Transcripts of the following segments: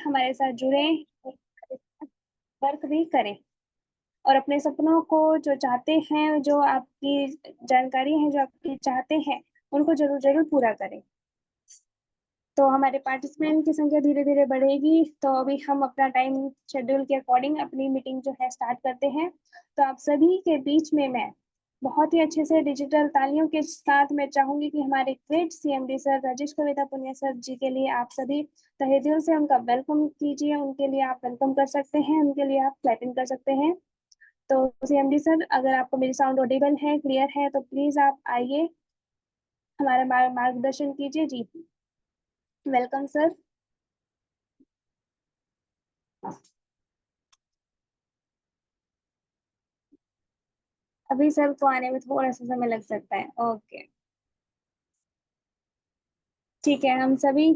हमारे साथ जुड़े, वर्क भी करें और अपने सपनों को जो चाहते हैं, जो आपकी जानकारी है, जो आपकी चाहते हैं, उनको जरूर जरूर पूरा करें। तो हमारे पार्टिसिपेंट की संख्या धीरे धीरे बढ़ेगी। तो अभी हम अपना टाइम शेड्यूल के अकॉर्डिंग अपनी मीटिंग जो है स्टार्ट करते हैं। तो आप सभी के बीच में मैं बहुत ही अच्छे से डिजिटल तालियों के साथ मैं चाहूंगी कि हमारे ग्रेट सीएमडी सर राजेश कविता पुनिया सर जी के लिए आप सभी तहे दिल से उनका वेलकम कीजिए। उनके लिए आप वेलकम कर सकते हैं, उनके लिए आप क्लैपिंग कर सकते हैं। तो सीएमडी सर, अगर आपको मेरी साउंड ऑडिबल है, क्लियर है, तो प्लीज आप आइए, हमारा मार्गदर्शन कीजिए जी। Welcome sir. अभी सर को आने में थोड़ा सा समय लग सकता है। ओके, ठीक है। हम सभी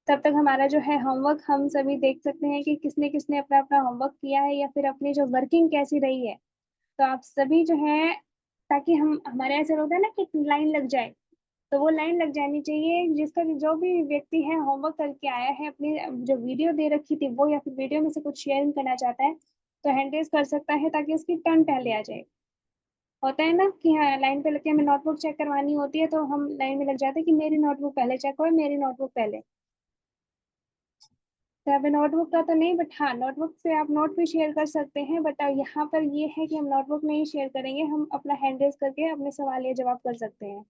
तब तक हमारा जो है होमवर्क हम सभी देख सकते हैं कि किसने किसने अपना अपना होमवर्क किया है या फिर अपनी जो वर्किंग कैसी रही है। तो आप सभी जो है, ताकि हम हमारे ऐसे होता है ना कि लाइन लग जाए, तो वो लाइन लग जानी चाहिए। जिसका जो भी व्यक्ति है होमवर्क करके आया है, अपनी जो वीडियो दे रखी थी वो या फिर वीडियो में से कुछ शेयरिंग करना चाहता है, तो हैंड रेज कर सकता है ताकि उसकी टर्न पहले आ जाए। होता है ना कि हाँ, लाइन पे लगे हमें नोटबुक चेक करवानी होती है, तो हम लाइन में लग जाते हैं कि मेरी नोटबुक पहले चेक हो, मेरी नोटबुक पहले। तो अभी नोटबुक का तो नहीं, बट हाँ, नोटबुक से आप नोट भी शेयर कर सकते हैं। बट यहाँ पर ये है कि हम नोटबुक नहीं शेयर करेंगे, हम अपना हैंड रेज करके अपने सवाल या जवाब कर सकते हैं।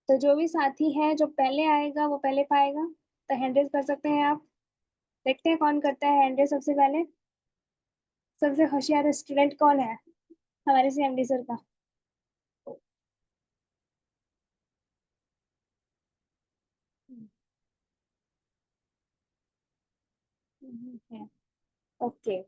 तो जो भी साथी है जो पहले आएगा वो पहले पाएगा। तो हैंड रेज कर सकते हैं आप। देखते हैं कौन करता है हैंड रेज सबसे पहले। सबसे होशियार स्टूडेंट कौन है हमारे सीएमडी सर का? है। ओके।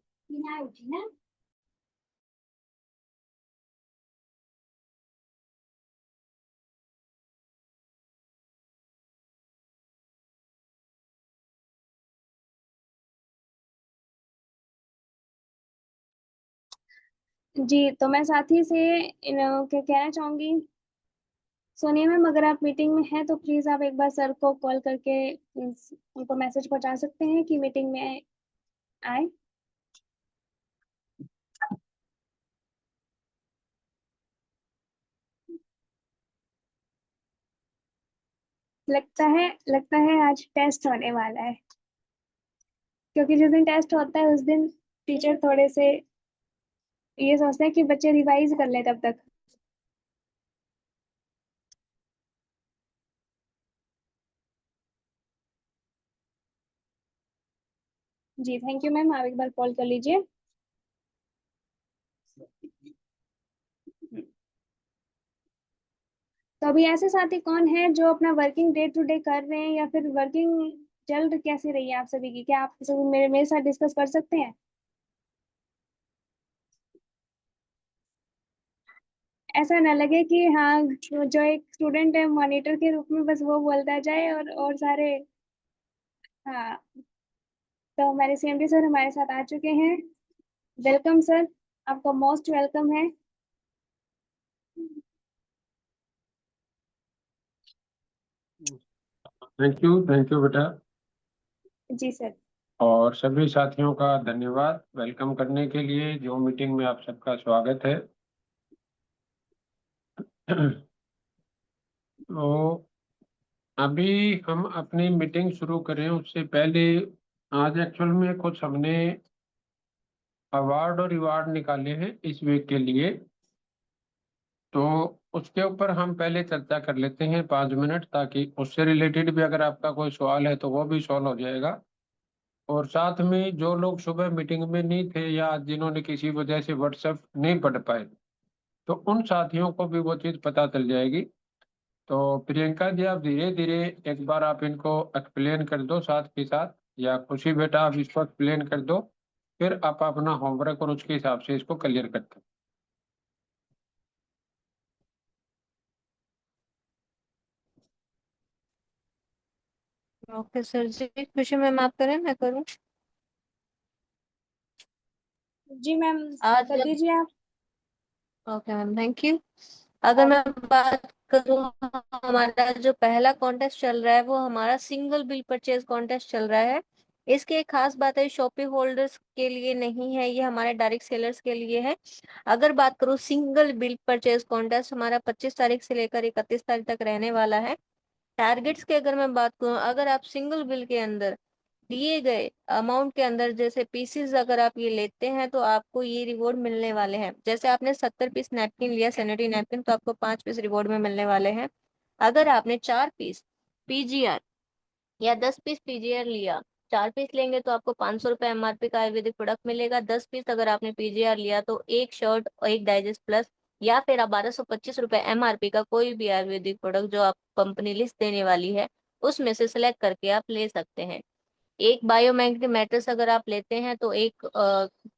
जी, तो मैं साथी से क्या कहना चाहूंगी। सोनिया मैम, अगर आप मीटिंग में हैं तो प्लीज आप एक बार सर को कॉल करके उनको मैसेज पहुंचा सकते हैं कि मीटिंग में आए। लगता है आज टेस्ट होने वाला है, क्योंकि जिस दिन टेस्ट होता है उस दिन टीचर थोड़े से ये सोचते हैं कि बच्चे रिवाइज कर ले तब तक। जी थैंक यू मैम, आप एक बार कॉल कर लीजिए। तो अभी ऐसे साथी कौन है जो अपना वर्किंग डे टू डे कर रहे हैं या फिर वर्किंग जल्द कैसी रही है आप सभी की? क्या आप सभी मेरे मेरे साथ डिस्कस कर सकते हैं? ऐसा ना लगे कि हाँ, जो एक स्टूडेंट है मॉनिटर के रूप में बस वो बोलता जाए और सारे। हाँ, तो हमारे सीएमडी सर हमारे साथ आ चुके हैं। वेलकम सर, आपका मोस्ट वेलकम है। थैंक यू बेटा। जी सर। और सभी साथियों का धन्यवाद वेलकम करने के लिए। जो मीटिंग में आप सबका स्वागत है। तो अभी हम अपनी मीटिंग शुरू करें उससे पहले आज एक्चुअल में कुछ हमने अवार्ड और रिवार्ड निकाले हैं इस वीक के लिए। तो उसके ऊपर हम पहले चर्चा कर लेते हैं 5 मिनट, ताकि उससे रिलेटेड भी अगर आपका कोई सवाल है तो वो भी सॉल्व हो जाएगा। और साथ में जो लोग सुबह मीटिंग में नहीं थे या जिन्होंने किसी वजह से व्हाट्सएप नहीं पढ़ पाए, तो उन साथियों को भी वो चीज़ पता चल जाएगी। तो प्रियंका जी, आप धीरे धीरे एक बार आप इनको एक्सप्लेन कर दो साथ के साथ, या खुशी बेटा आप इसको एक्सप्लेन कर दो, फिर आप अपना होमवर्क और उसके हिसाब से इसको क्लियर करते हैं। ओके सर जी, खुशी मैम आप करें मैं करूं? जी मैम, आज कर दीजिए आप। Okay ma'am, thank you. अगर मैं बात करूँ, हमारा जो पहला कॉन्टेस्ट चल रहा है वो हमारा सिंगल बिल परचेज कॉन्टेस्ट चल रहा है। इसकी एक खास बात है, शॉपी होल्डर्स के लिए नहीं है, ये हमारे डायरेक्ट सेलर्स के लिए है। अगर बात करूँ सिंगल बिल परचेज कॉन्टेस्ट हमारा 25 तारीख से लेकर 31 तारीख तक रहने वाला है। टारगेट्स की अगर मैं बात करूँ, अगर आप सिंगल बिल के अंदर दिए गए अमाउंट के अंदर जैसे पीसीज अगर आप ये लेते हैं तो आपको ये रिवॉर्ड मिलने वाले हैं। जैसे आपने 70 पीस नैपकिन लिया, सैनिटरी नैपकिन, तो आपको 5 पीस रिवॉर्ड में मिलने वाले हैं। अगर आपने 4 पीस पीजीआर या 10 पीस पीजीआर लिया, 4 पीस लेंगे तो आपको 500 रुपये एमआरपी का आयुर्वेदिक प्रोडक्ट मिलेगा। 10 पीस अगर आपने पीजीआर लिया तो एक शर्ट और एक डाइजेस्ट प्लस, या फिर आप 1225 रुपये एमआरपी का कोई भी आयुर्वेदिक प्रोडक्ट जो आप कंपनी लिस्ट देने वाली है उसमें से सिलेक्ट करके आप ले सकते हैं। एक बायोमैग्नेटिक मैट्रेस अगर आप लेते हैं तो एक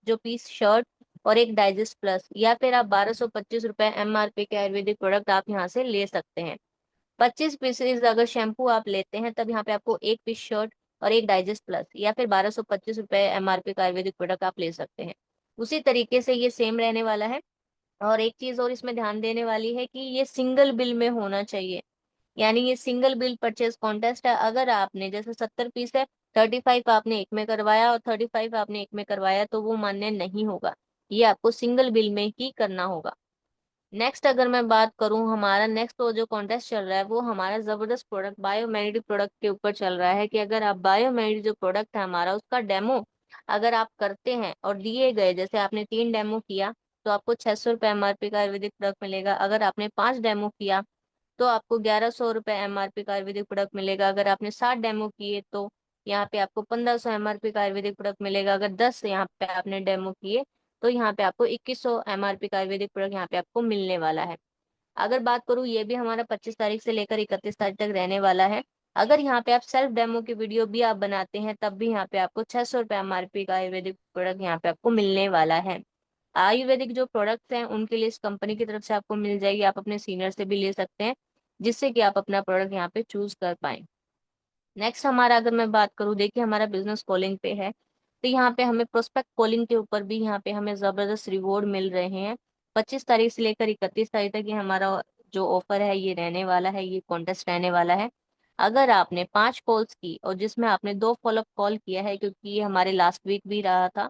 जो पीस शर्ट और एक डाइजेस्ट प्लस, या फिर आप 1225 रुपये एमआरपी के आयुर्वेदिक प्रोडक्ट आप यहाँ से ले सकते हैं। 25 पीसेज अगर शैम्पू आप लेते हैं तब यहाँ पे आपको एक पीस शर्ट और एक डाइजेस्ट प्लस, या फिर 1225 रुपये एमआरपी का आयुर्वेदिक प्रोडक्ट आप ले सकते हैं। उसी तरीके से ये सेम रहने वाला है। और एक चीज और इसमें ध्यान देने वाली है कि ये सिंगल बिल में होना चाहिए, यानी ये सिंगल बिल परचेज कॉन्टेस्ट है। अगर आपने जैसे 70 पीस है, 35 आपने एक में करवाया और 35 आपने एक में करवाया तो वो मान्य नहीं होगा, ये आपको सिंगल बिल में ही करना होगा। नेक्स्ट अगर मैं बात करूं, हमारा नेक्स्ट वो जो कॉन्टेस्ट चल रहा है वो हमारा जबरदस्त प्रोडक्ट बायोमेडिक प्रोडक्ट के ऊपर चल रहा है कि अगर आप बायोमेडिक जो प्रोडक्ट है हमारा उसका डेमो अगर आप करते हैं और दिए गए, जैसे आपने 3 डेमो किया तो आपको 600 रुपये एमआरपी का आयुर्वेदिक प्रोडक्ट मिलेगा। अगर आपने 5 डेमो किया तो आपको 1100 रुपये एमआरपी का आयुर्वेदिक प्रोडक्ट मिलेगा। अगर आपने 7 डेमो किए तो यहाँ पे आपको 1500 एमआरपी का आयुर्वेदिक प्रोडक्ट मिलेगा। अगर 10 यहाँ पे आपने डेमो किए तो यहाँ पे आपको 2100 एमआरपी का आयुर्वेदिक प्रोडक्ट यहाँ पे आपको मिलने वाला है। अगर बात करूँ, ये भी हमारा 25 तारीख से लेकर 31 तारीख तक रहने वाला है। अगर यहाँ पे आप सेल्फ डेमो की वीडियो भी आप बनाते हैं तब भी यहाँ पे आपको 600 रुपये एमआरपी का आयुर्वेदिक प्रोडक्ट यहाँ पे आपको मिलने वाला है। आयुर्वेदिक जो प्रोडक्ट्स हैं उनके लिए इस कंपनी की तरफ से आपको मिल जाएगी, आप अपने सीनियर से भी ले सकते हैं जिससे कि आप अपना प्रोडक्ट यहाँ पे चूज कर पाए। नेक्स्ट हमारा अगर मैं बात करूँ, देखिए हमारा बिजनेस कॉलिंग पे है तो यहाँ पे हमें प्रोस्पेक्ट कॉलिंग के ऊपर भी यहाँ पे हमें जबरदस्त रिवॉर्ड मिल रहे हैं। 25 तारीख से लेकर 31 तारीख तक ये हमारा जो ऑफर है ये रहने वाला है, ये कॉन्टेस्ट रहने वाला है। अगर आपने 5 कॉल्स की और जिसमें आपने 2 फॉलोअप कॉल किया है, क्योंकि ये हमारे लास्ट वीक भी रहा था,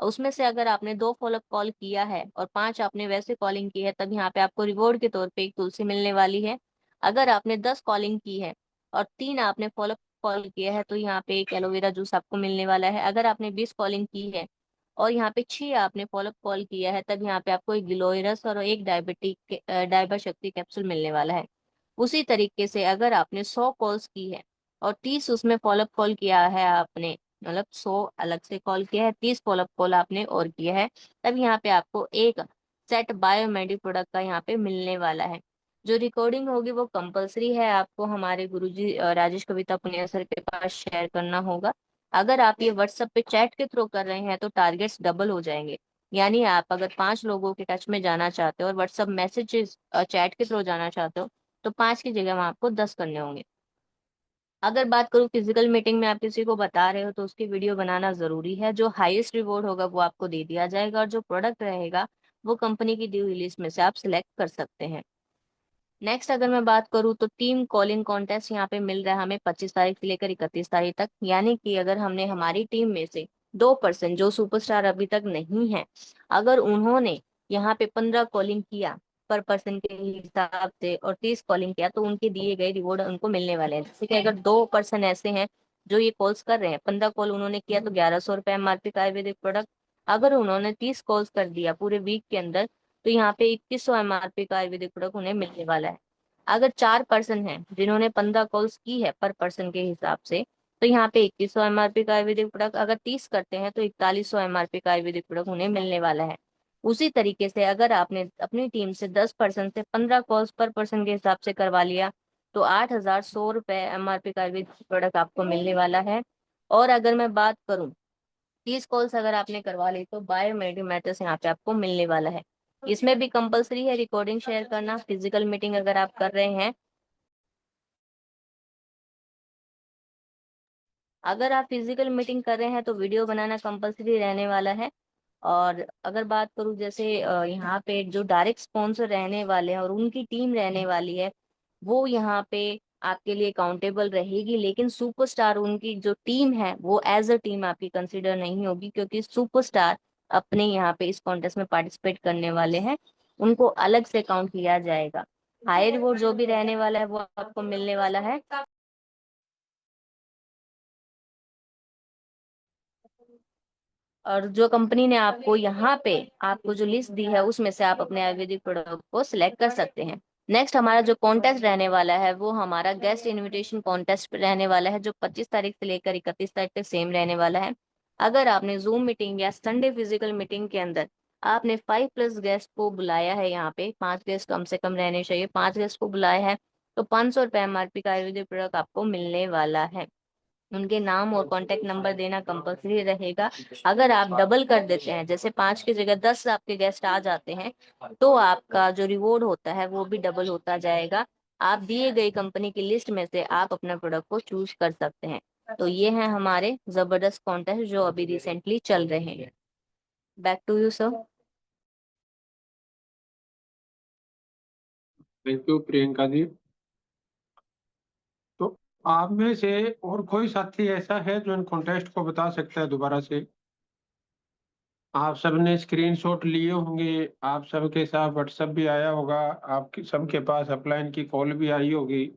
उसमें से अगर आपने 2 फॉलोअप कॉल किया है और 5 आपने वैसे कॉलिंग की है तब यहाँ पे आपको रिवॉर्ड के तौर पे एक तुलसी मिलने वाली है। अगर आपने 10 कॉलिंग की है और 3 आपने फॉलोअप कॉल किया है तो यहाँ पे एक एलोवेरा जूस आपको मिलने वाला है। अगर आपने 20 कॉलिंग की है और यहाँ पे 6 आपने फॉलोअप कॉल किया है तब यहाँ पे आपको एक गिलोयरस और एक डायबा शक्ति कैप्सूल मिलने वाला है। उसी तरीके से अगर आपने 100 कॉल्स की है और 30 उसमें फॉलोअप कॉल किया है आपने, मतलब 100 अलग से कॉल किया है, 30 फॉलोअप कॉल आपने और किया है, तब यहाँ पे आपको एक सेट बायोमेडिक प्रोडक्ट का यहाँ पे मिलने वाला है। जो रिकॉर्डिंग होगी वो कंपलसरी है, आपको हमारे गुरुजी राजेश कविता पुनिया सर के पास शेयर करना होगा। अगर आप ये व्हाट्सएप पे चैट के थ्रू कर रहे हैं तो टारगेट्स डबल हो जाएंगे, यानी आप अगर 5 लोगों के टच में जाना चाहते हो और व्हाट्सएप मैसेजेस चैट के थ्रू जाना चाहते हो तो 5 की जगह वहां आपको 10 करने होंगे। अगर बात करूँ फिजिकल मीटिंग में आप किसी को बता रहे हो तो उसकी वीडियो बनाना जरूरी है। जो हाईएस्ट रिवॉर्ड होगा वो आपको दे दिया जाएगा और जो प्रोडक्ट रहेगा वो कंपनी की दी हुई लिस्ट में से आप सिलेक्ट कर सकते हैं। नेक्स्ट अगर मैं बात करूँ तो टीम कॉलिंग कॉन्टेस्ट यहाँ पे मिल रहा है हमें 25 तारीख से लेकर 31 तारीख तक, यानी कि अगर हमने हमारी टीम में से 2% जो सुपरस्टार अभी तक नहीं है, अगर उन्होंने यहाँ पे 15 कॉलिंग किया पर पर्सन के हिसाब से और 30 कॉलिंग किया तो उनके दिए गए रिवॉर्ड उनको मिलने वाले हैं। जैसे कि अगर 2% ऐसे हैं जो ये कॉल्स कर रहे हैं, 15 कॉल उन्होंने किया तो 1100 रुपये एमआरपी का आयुर्वेदिक प्रोडक्ट। अगर उन्होंने 30 कॉल्स कर दिया पूरे वीक के अंदर तो यहाँ पे 2100 एमआरपी का आयुर्वेदिक प्रोडक्ट उन्हें मिलने वाला है। अगर 4 पर्सन हैं जिन्होंने 15 कॉल्स की है पर पर्सन के हिसाब से तो यहाँ पे 2100 एमआरपी का आयुर्वेदिक प्रोडक्ट, अगर 30 करते हैं तो 4100 एमआरपी का आयुर्वेदिक प्रोडक्ट उन्हें मिलने वाला है। उसी तरीके से अगर आपने अपनी टीम से 10 पर्सन से 15 कॉल्स पर पर्सन के हिसाब से करवा लिया तो 8100 रुपये एमआरपी का आयुर्वेदिक प्रोडक्ट आपको मिलने वाला है। और अगर मैं बात करूँ 30 कॉल्स अगर आपने करवा ली तो बायोमेट्रिक मैट्रिक्स यहाँ पे आपको मिलने वाला है। इसमें भी कंपलसरी है रिकॉर्डिंग शेयर करना। फिजिकल मीटिंग अगर आप कर रहे हैं, अगर आप फिजिकल मीटिंग कर रहे हैं तो वीडियो बनाना कंपलसरी रहने वाला है। और अगर बात करूँ जैसे यहाँ पे जो डायरेक्ट स्पॉन्सर रहने वाले हैं और उनकी टीम रहने वाली है, वो यहाँ पे आपके लिए अकाउंटेबल रहेगी, लेकिन सुपरस्टार उनकी जो टीम है वो एज अ टीम आपकी कंसिडर नहीं होगी, क्योंकि सुपरस्टार अपने यहाँ पे इस कॉन्टेस्ट में पार्टिसिपेट करने वाले हैं, उनको अलग से काउंट किया जाएगा। हाई रिवॉर्ड जो भी रहने वाला है वो आपको मिलने वाला है। और जो कंपनी ने आपको यहाँ पे आपको जो लिस्ट दी है उसमें से आप अपने आयुर्वेदिक प्रोडक्ट को सिलेक्ट कर सकते हैं। नेक्स्ट हमारा जो कॉन्टेस्ट रहने वाला है वो हमारा गेस्ट इनविटेशन कॉन्टेस्ट रहने वाला है, जो 25 तारीख से लेकर 31 तारीख तक सेम रहने वाला है। अगर आपने जूम मीटिंग या संडे फिजिकल मीटिंग के अंदर आपने 5+ गेस्ट को बुलाया है, यहाँ पे 5 गेस्ट कम से कम रहने चाहिए, 5 गेस्ट को बुलाया है, तो 500 रुपये MRP का आयुर्वेदिक प्रोडक्ट आपको मिलने वाला है। उनके नाम और कांटेक्ट नंबर देना कंपलसरी रहेगा। अगर आप डबल कर देते हैं, जैसे 5 की जगह 10 आपके गेस्ट आ जाते हैं, तो आपका जो रिवॉर्ड होता है वो भी डबल होता जाएगा। आप दिए गई कंपनी की लिस्ट में से आप अपना प्रोडक्ट को चूज कर सकते हैं। तो ये है हमारे जबरदस्त कॉन्टेस्ट जो अभी रिसेंटली चल रहे हैं। Back to you sir. Thank you Priyanka ji. तो आप में से और कोई साथी ऐसा है जो इन कॉन्टेस्ट को बता सकता है दोबारा से? आप सबने स्क्रीनशॉट लिए होंगे, आप सबके साथ व्हाट्सएप भी आया होगा, आपके सबके पास अपलाइन की कॉल भी आई होगी।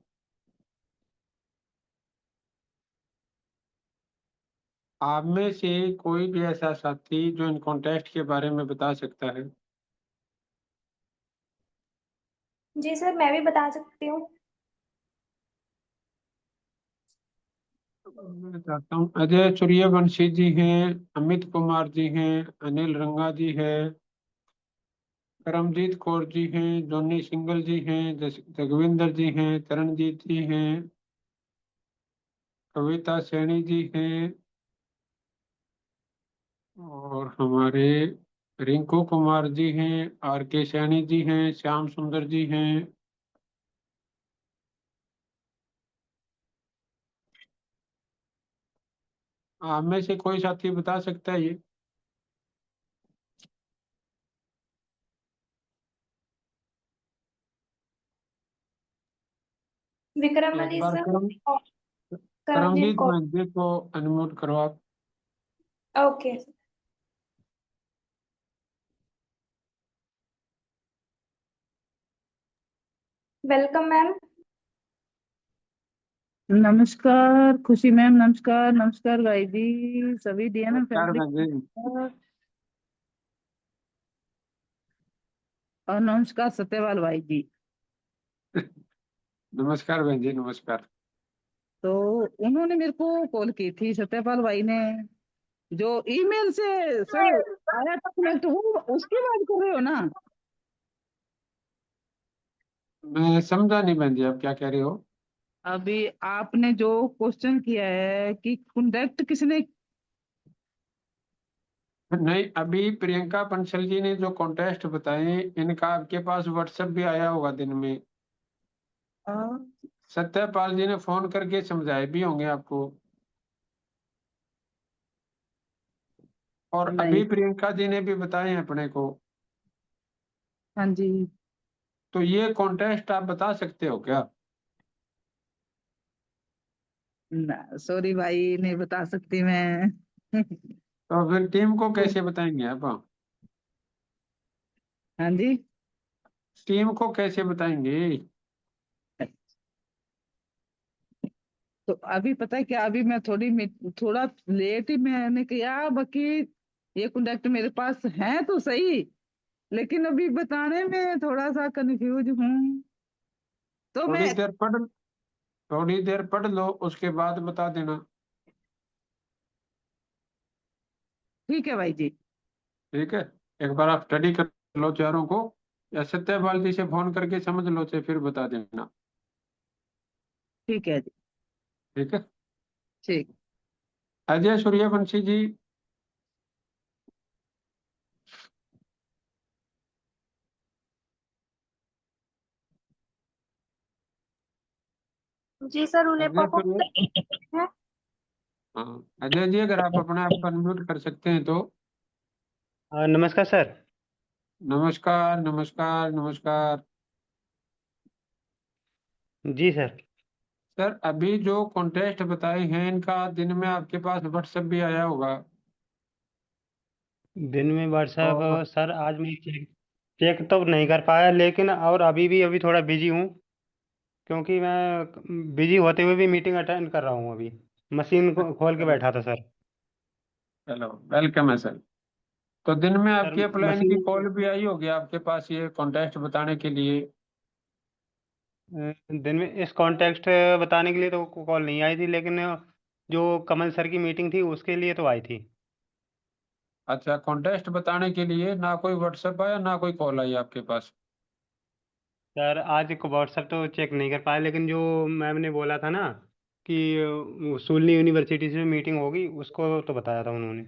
आप में से कोई भी ऐसा साथी जो इन कॉन्टेस्ट के बारे में बता सकता है? जी सर, मैं भी बता सकती हूँ। मैं चाहता हूँ अजय सूर्यवंशी जी हैं, अमित कुमार जी हैं, अनिल रंगा जी है, करमजीत कौर जी हैं, जॉनी सिंगल जी हैं, जगविंदर जी हैं, चरणजीत जी हैं, कविता सैनी जी हैं, और हमारे रिंकू कुमार जी हैं, आर के सैनी जी हैं, श्याम सुंदर जी हैं। आप में से कोई साथी बता सकता है ये? विक्रम एक अली बार सर करम और करमजीत करमजीत कौर। जी को अनम्यूट करो आप। ओके। Welcome ma'am. नमस्कार खुशी मैम, नमस्कार नमस्कार भाई जी, सभी डीएनएम नमस्कार फैमिली बहन जी। और नमस्कार सत्यपाल भाई जी। नमस्कार बहन जी, नमस्कार। तो उन्होंने मेरे को कॉल की थी, सत्यपाल भाई ने, जो ईमेल से सर आया डॉक्यूमेंट, वो उसकी बात कर रहे हो ना? मैं समझा नहीं बहन जी, आप क्या कह रहे हो? अभी आपने जो क्वेश्चन किया है कि कॉन्टेक्ट किसने, नहीं, अभी प्रियंका पंसल जी ने जो कॉन्टेस्ट बताए इनका आपके पास व्हाट्सएप भी आया होगा दिन में। सत्यपाल जी ने फोन करके समझाए भी होंगे आपको। और अभी नहीं। प्रियंका जी ने भी बताए हैं अपने को। हाँ जी। तो ये कॉन्टेस्ट आप बता सकते हो क्या? ना सॉरी भाई, नहीं बता सकती मैं। तो फिर टीम को कैसे बताएंगे आप? हाँ जी। टीम को कैसे बताएंगे? तो अभी पता है क्या, अभी मैं थोड़ा लेट ही मैंने किया, बाकी ये कॉन्टेक्ट मेरे पास है तो सही, लेकिन अभी बताने में थोड़ा सा कंफ्यूज हूँ, तो थोड़ी मैं। देर पढ़ थोड़ी देर पढ़ लो, उसके बाद बता देना। ठीक है भाई जी। ठीक है, एक बार आप स्टडी कर लो चारों को, या सत्यपाल जी से फोन करके समझ लो से फिर बता देना। ठीक है जी। ठीक है। ठीक। अजय सूर्यवंशी जी। जी सर, उन्हें अजय परफॉर्म सूर्य करना है। हाँ, अजय जी अगर आप अपने आप को अनम्यूट कर सकते हैं तो। नमस्कार सर। नमस्कार नमस्कार नमस्कार। जी सर। सर अभी जो कॉन्टेस्ट बताए हैं इनका दिन में आपके पास व्हाट्सएप भी आया होगा। दिन में व्हाट्सएप और सर आज मैं चेक चेक तो नहीं कर पाया, लेकिन और अभी थोड़ा बिजी हूँ, क्योंकि मैं बिजी होते हुए भी मीटिंग अटेंड कर रहा हूँ। अभी मशीन को खोल के चलो बैठा था सर। चलो वेलकम है सर। तो दिन में सर आपकी अपलाइन की मशीन कॉल भी आई होगी आपके पास ये कॉन्टेस्ट बताने के लिए। दिन में इस कॉन्टेक्स्ट बताने के लिए तो कॉल नहीं आई थी, लेकिन जो कमल सर की मीटिंग थी उसके लिए तो आई थी। अच्छा, कॉन्टेस्ट बताने के लिए ना कोई व्हाट्सएप आया ना कोई कॉल आई आपके पास। सर आज व्हाट्सएप तो चेक नहीं कर पाया, लेकिन जो मैम ने बोला था ना कि सुलनी यूनिवर्सिटी से मीटिंग होगी, उसको तो बताया था उन्होंने।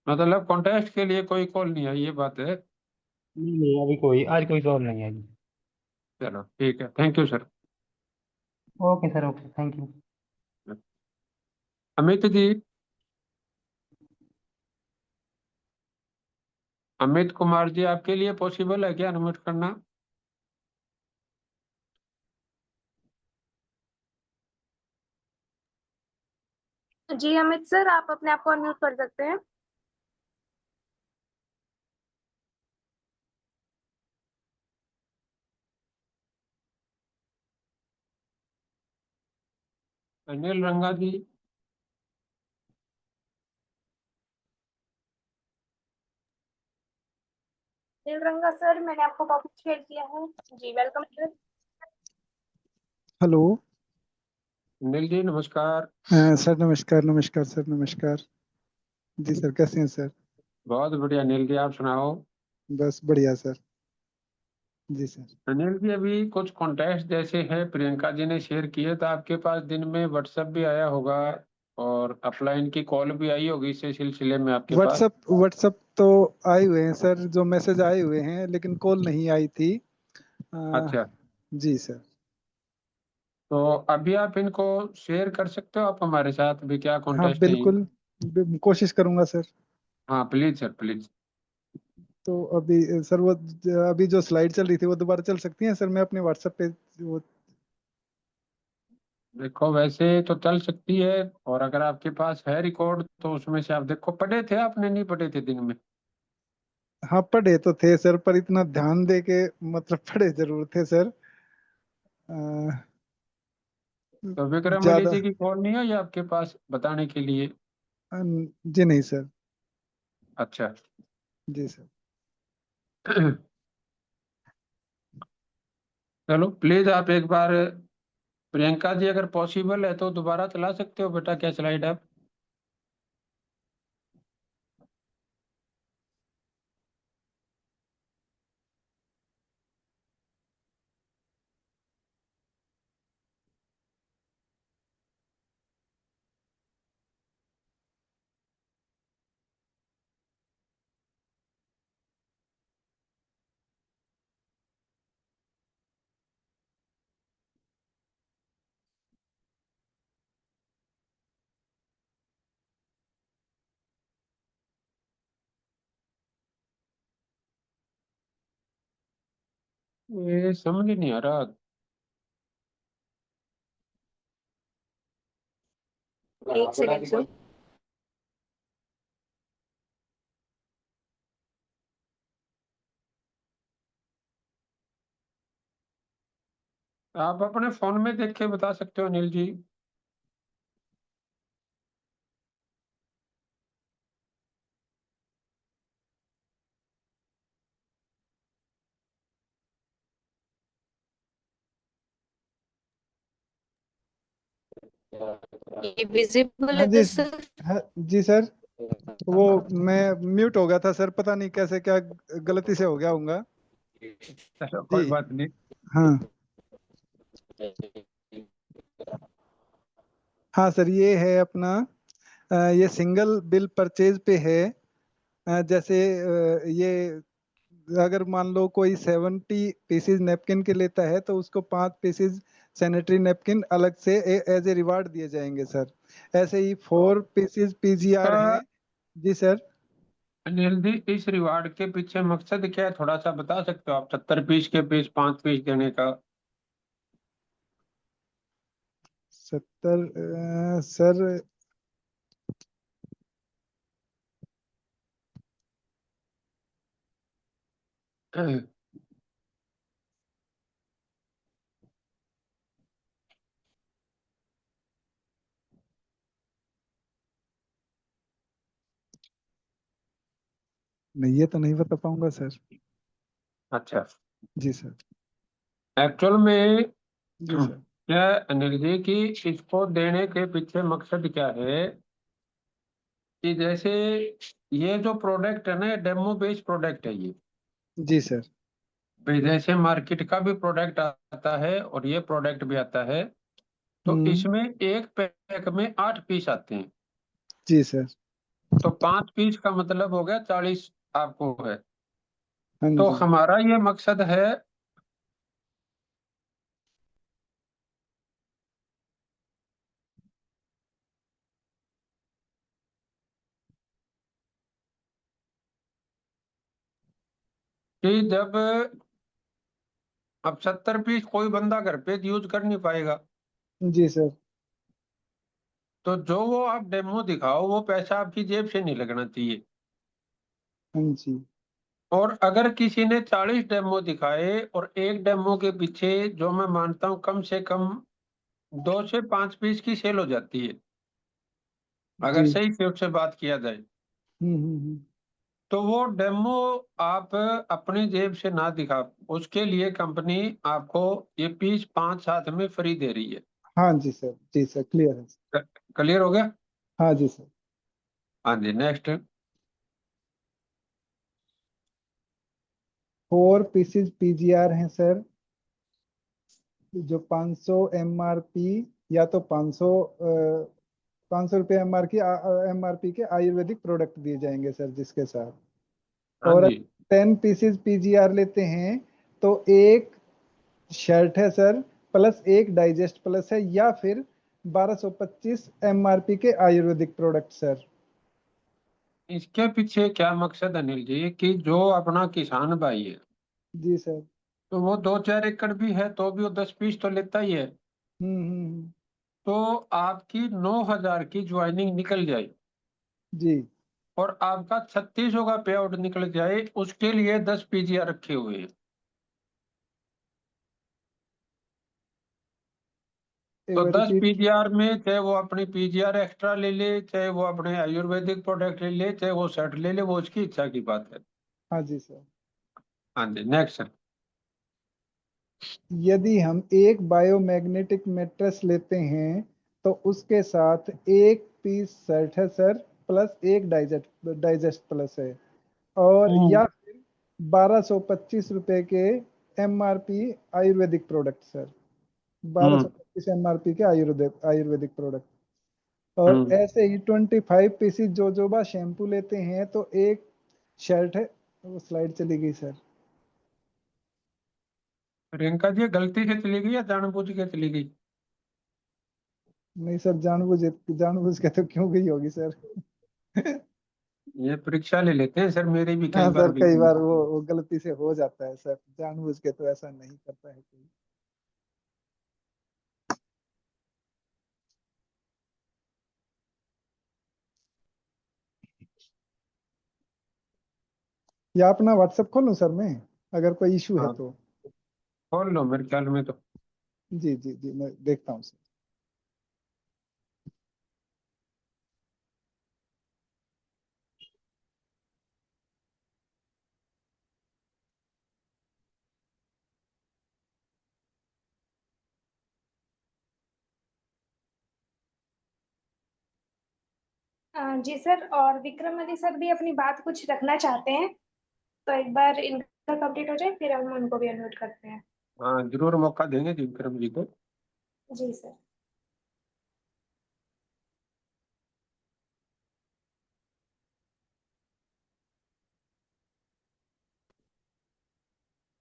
मतलब कॉन्टेस्ट के लिए कोई कॉल नहीं आई, ये बात है। नहीं नहीं, अभी आज कोई कॉल नहीं आई। चलो ठीक है, thank you sir. Okay sir, okay, thank you. Amit ji, Amit Kumar ji, आपके लिए पॉसिबल है क्या अनम्यूट करना? जी अमित सर, आप अपने आप को अनम्यूट कर सकते हैं। अनिल रंगा जी। नीलरंगा सर, मैंने आपको कॉपी शेयर किया है। जी welcome sir. Hello. Anil ji नमस्कार। सर नमस्कार नमस्कार सर नमस्कार। जी सर, कैसे हैं सर? बहुत बढ़िया अनिल जी, आप सुनाओ। बस बढ़िया सर। जी सर। अनिल जी, अभी कुछ कॉन्टेस्ट जैसे है प्रियंका जी ने शेयर किए, तो आपके पास दिन में व्हाट्सएप भी आया होगा और अपलाइन की कॉल भी आई होगी इस सिलसिले में आपके पास। व्हाट्सअप व्हाट्सअप तो आए हुए हैं सर, जो मैसेज आए हुए हैं, लेकिन कॉल नहीं आई थी। अच्छा, जी सर। तो अभी आप इनको शेयर कर सकते हो आप हमारे साथ भी, क्या हाँ कॉन्टेस्ट है ये? बिल्कुल, कोशिश करूंगा सर। हाँ प्लीज सर प्लीज। तो अभी सर वो अभी जो स्लाइड चल रही थी वो दोबारा चल सकती है सर? मैं अपने व्हाट्सएप पे वो देखो वैसे तो चल सकती है, और अगर आपके पास है रिकॉर्ड तो उसमें से आप देखो। पढ़े थे आपने, नहीं पढ़े थे दिन में? हाँ पढ़े तो थे सर, पर इतना ध्यान दे के मतलब पढ़े जरूर थे सर। अ, तो विक्रम अली ज्यादा। जी की कॉल नहीं आई आपके पास बताने के लिए? जी नहीं सर। अच्छा। जी सर। चलो प्लीज आप एक बार, प्रियंका जी अगर पॉसिबल है तो दोबारा चला सकते हो बेटा, क्या स्लाइड आप? ये समझ ही नहीं आ रहा। एक सेकंड सर। आप अपने फोन में देख के बता सकते हो अनिल जी। ये विजिबल हाँ जी। है सर। हाँ जी सर। वो मैं म्यूट हो गया था सर, पता नहीं कैसे, क्या गलती से हो गया होगा। चलो जी। कोई बात नहीं। हाँ। हाँ सर, ये है अपना ये सिंगल बिल परचेज पे है। जैसे ये अगर मान लो कोई 70 पीसीज नेपकिन के लेता है तो उसको 5 पीसीज सैनिटरी नेपकिन अलग से एज ए रिवार्ड दिए जाएंगे सर। ऐसे ही 4 पीसीज पीजीआर इसका हैं। जी सर। अनिल जी, इस रिवार्ड के पीछे मकसद क्या है, थोड़ा सा बता सकते हो आप? 70 पीस के पीस 5 पीस देने का। 70 सर, नहीं ये तो नहीं बता पाऊंगा सर। अच्छा, जी सर। एक्चुअल में जी सर। क्या है, अनिल जी, कि इसको देने के पीछे मकसद क्या है कि जैसे ये जो प्रोडक्ट है ना, ये डेमो बेस्ड प्रोडक्ट है ये। जी सर। भाई जैसे मार्केट का भी प्रोडक्ट आता है और ये प्रोडक्ट भी आता है, तो हम्म। इसमें एक पैक में 8 पीस आते हैं। जी सर। तो 5 पीस का मतलब हो गया 40 आपको है। हाँ तो जी। हमारा ये मकसद है कि जब अब 70 पीस कोई बंदा घर पे यूज कर नहीं पाएगा, जी सर। तो जो वो आप डेमो दिखाओ वो पैसा आपकी जेब से नहीं लगना चाहिए। हाँ जी। और अगर किसी ने 40 डेमो दिखाए और एक डेमो के पीछे, जो मैं मानता हूँ कम से कम 2 से 5 पीस की सेल हो जाती है, अगर जी। सही से बात किया जाए, हम्म। तो वो डेमो आप अपनी जेब से ना दिखा, उसके लिए कंपनी आपको ये पीस 5 साथ में फ्री दे रही है। हाँ जी सर। जी सर, क्लियर है सर। क्लियर हो गया? हाँ जी सर। हाँ जी, नेक्स्ट। 4 पीसीज पीजीआर हैं सर, जो 500 एमआरपी या तो 500 रुपये एमआरपी के आयुर्वेदिक प्रोडक्ट दिए जाएंगे सर जिसके साथ। हाँ और जी। 10 पीसीज पीजीआर लेते हैं तो एक शर्ट है सर, प्लस एक डाइजेस्ट प्लस है, या फिर 1225 एमआरपी के आयुर्वेदिक प्रोडक्ट सर। इसके पीछे क्या मकसद अनिल जी, कि जो अपना किसान भाई है, जी सर। तो वो 2-4 एकड़ भी है तो भी वो 10 पीस तो लेता ही है। हम्म। तो आपकी 9,000 की ज्वाइनिंग निकल जाए जी। और आपका 3600 का पे आउट निकल जाए, उसके लिए 10 पीजीआर रखे हुए हैं। एक तो बार 10 रिपीट। पीजीआर में चाहे वो अपनी पीजीआर एक्स्ट्रा ले ले, चाहे वो अपने आयुर्वेदिक प्रोडक्ट ले ले, चाहे वो सेट ले ले, वो उसकी इच्छा की बात है। हाँ जी सर। हाँ जी, नेक्स्ट। यदि हम एक बायोमैग्नेटिक मैट्रेस लेते हैं तो उसके साथ एक पीस शर्ट है सर, प्लस एक डाइजेस्ट प्लस है, और हम्म। या फिर 1225 रुपए के एमआरपी आयुर्वेदिक प्रोडक्ट सर, बारह हम्म। सौ पच्चीस एमआरपी के आयुर्वेदिक आयुर्वेदिक प्रोडक्ट। और हम्म। ऐसे ही 25 पीसीज जोजोबा शैम्पू लेते हैं तो एक शर्ट है। वो स्लाइड चली गई सर। प्रियंका जी, गलती से चली गई या जानबूझ के चली गई? नहीं सर, जानबूझ के तो क्यों गई होगी सर। ये परीक्षा ले लेते हैं सर, मेरी भी कई हाँ बार सर, कई बीती। बार वो गलती से हो जाता है सर, जानबूझ के तो ऐसा नहीं करता है कोई। या अपना व्हाट्सएप खोलूं सर मैं, अगर कोई इशू है हाँ, तो। खोल लो, मेरे ख्याल में तो। जी जी जी, मैं देखता हूँ सर। जी सर, और विक्रम अली सर भी अपनी बात कुछ रखना चाहते हैं, तो एक बार इनका कंप्लीट हो जाए फिर हम उनको भी अनम्यूट करते हैं। हाँ, जरूर मौका देंगे जी विक्रम जी को। जी सर।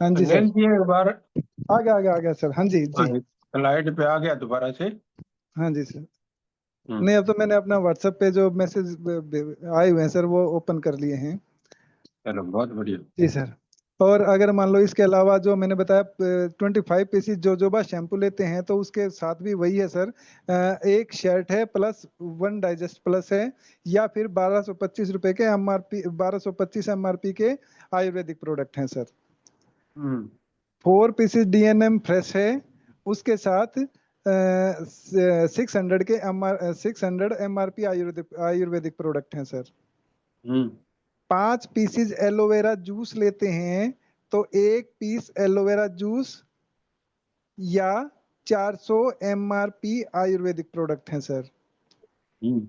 हाँ जी सर। अनिल जी एक बार। आ गया सर, हाँ जी हाँ, जी। स्लाइड पे आ गया दोबारा से। हाँ जी सर। हम्म। नहीं, अब तो मैंने अपना व्हाट्सएप पे जो मैसेज आए हुए हैं सर वो ओपन कर लिए हैं। चलो बहुत बढ़िया। जी सर। और अगर मान लो इसके अलावा जो मैंने बताया 25 पीसीस जोजोबा शैम्पू लेते हैं तो उसके साथ भी वही है सर। एक शर्ट है प्लस 1 डाइजेस्ट प्लस है, या फिर 1225 रुपए के एमआरपी, 1225 एमआरपी के आयुर्वेदिक प्रोडक्ट हैं सर। हम्म 4 पीसेस डीएनएम फ्रेश है, उसके साथ 600 एमआरपी आयुर्वेदिक प्रोडक्ट हैं सर। हम्म 5 पीसेस एलोवेरा जूस लेते हैं तो 1 पीस एलोवेरा जूस या 400 एमआरपी आयुर्वेदिक प्रोडक्ट हैं सर। हम्म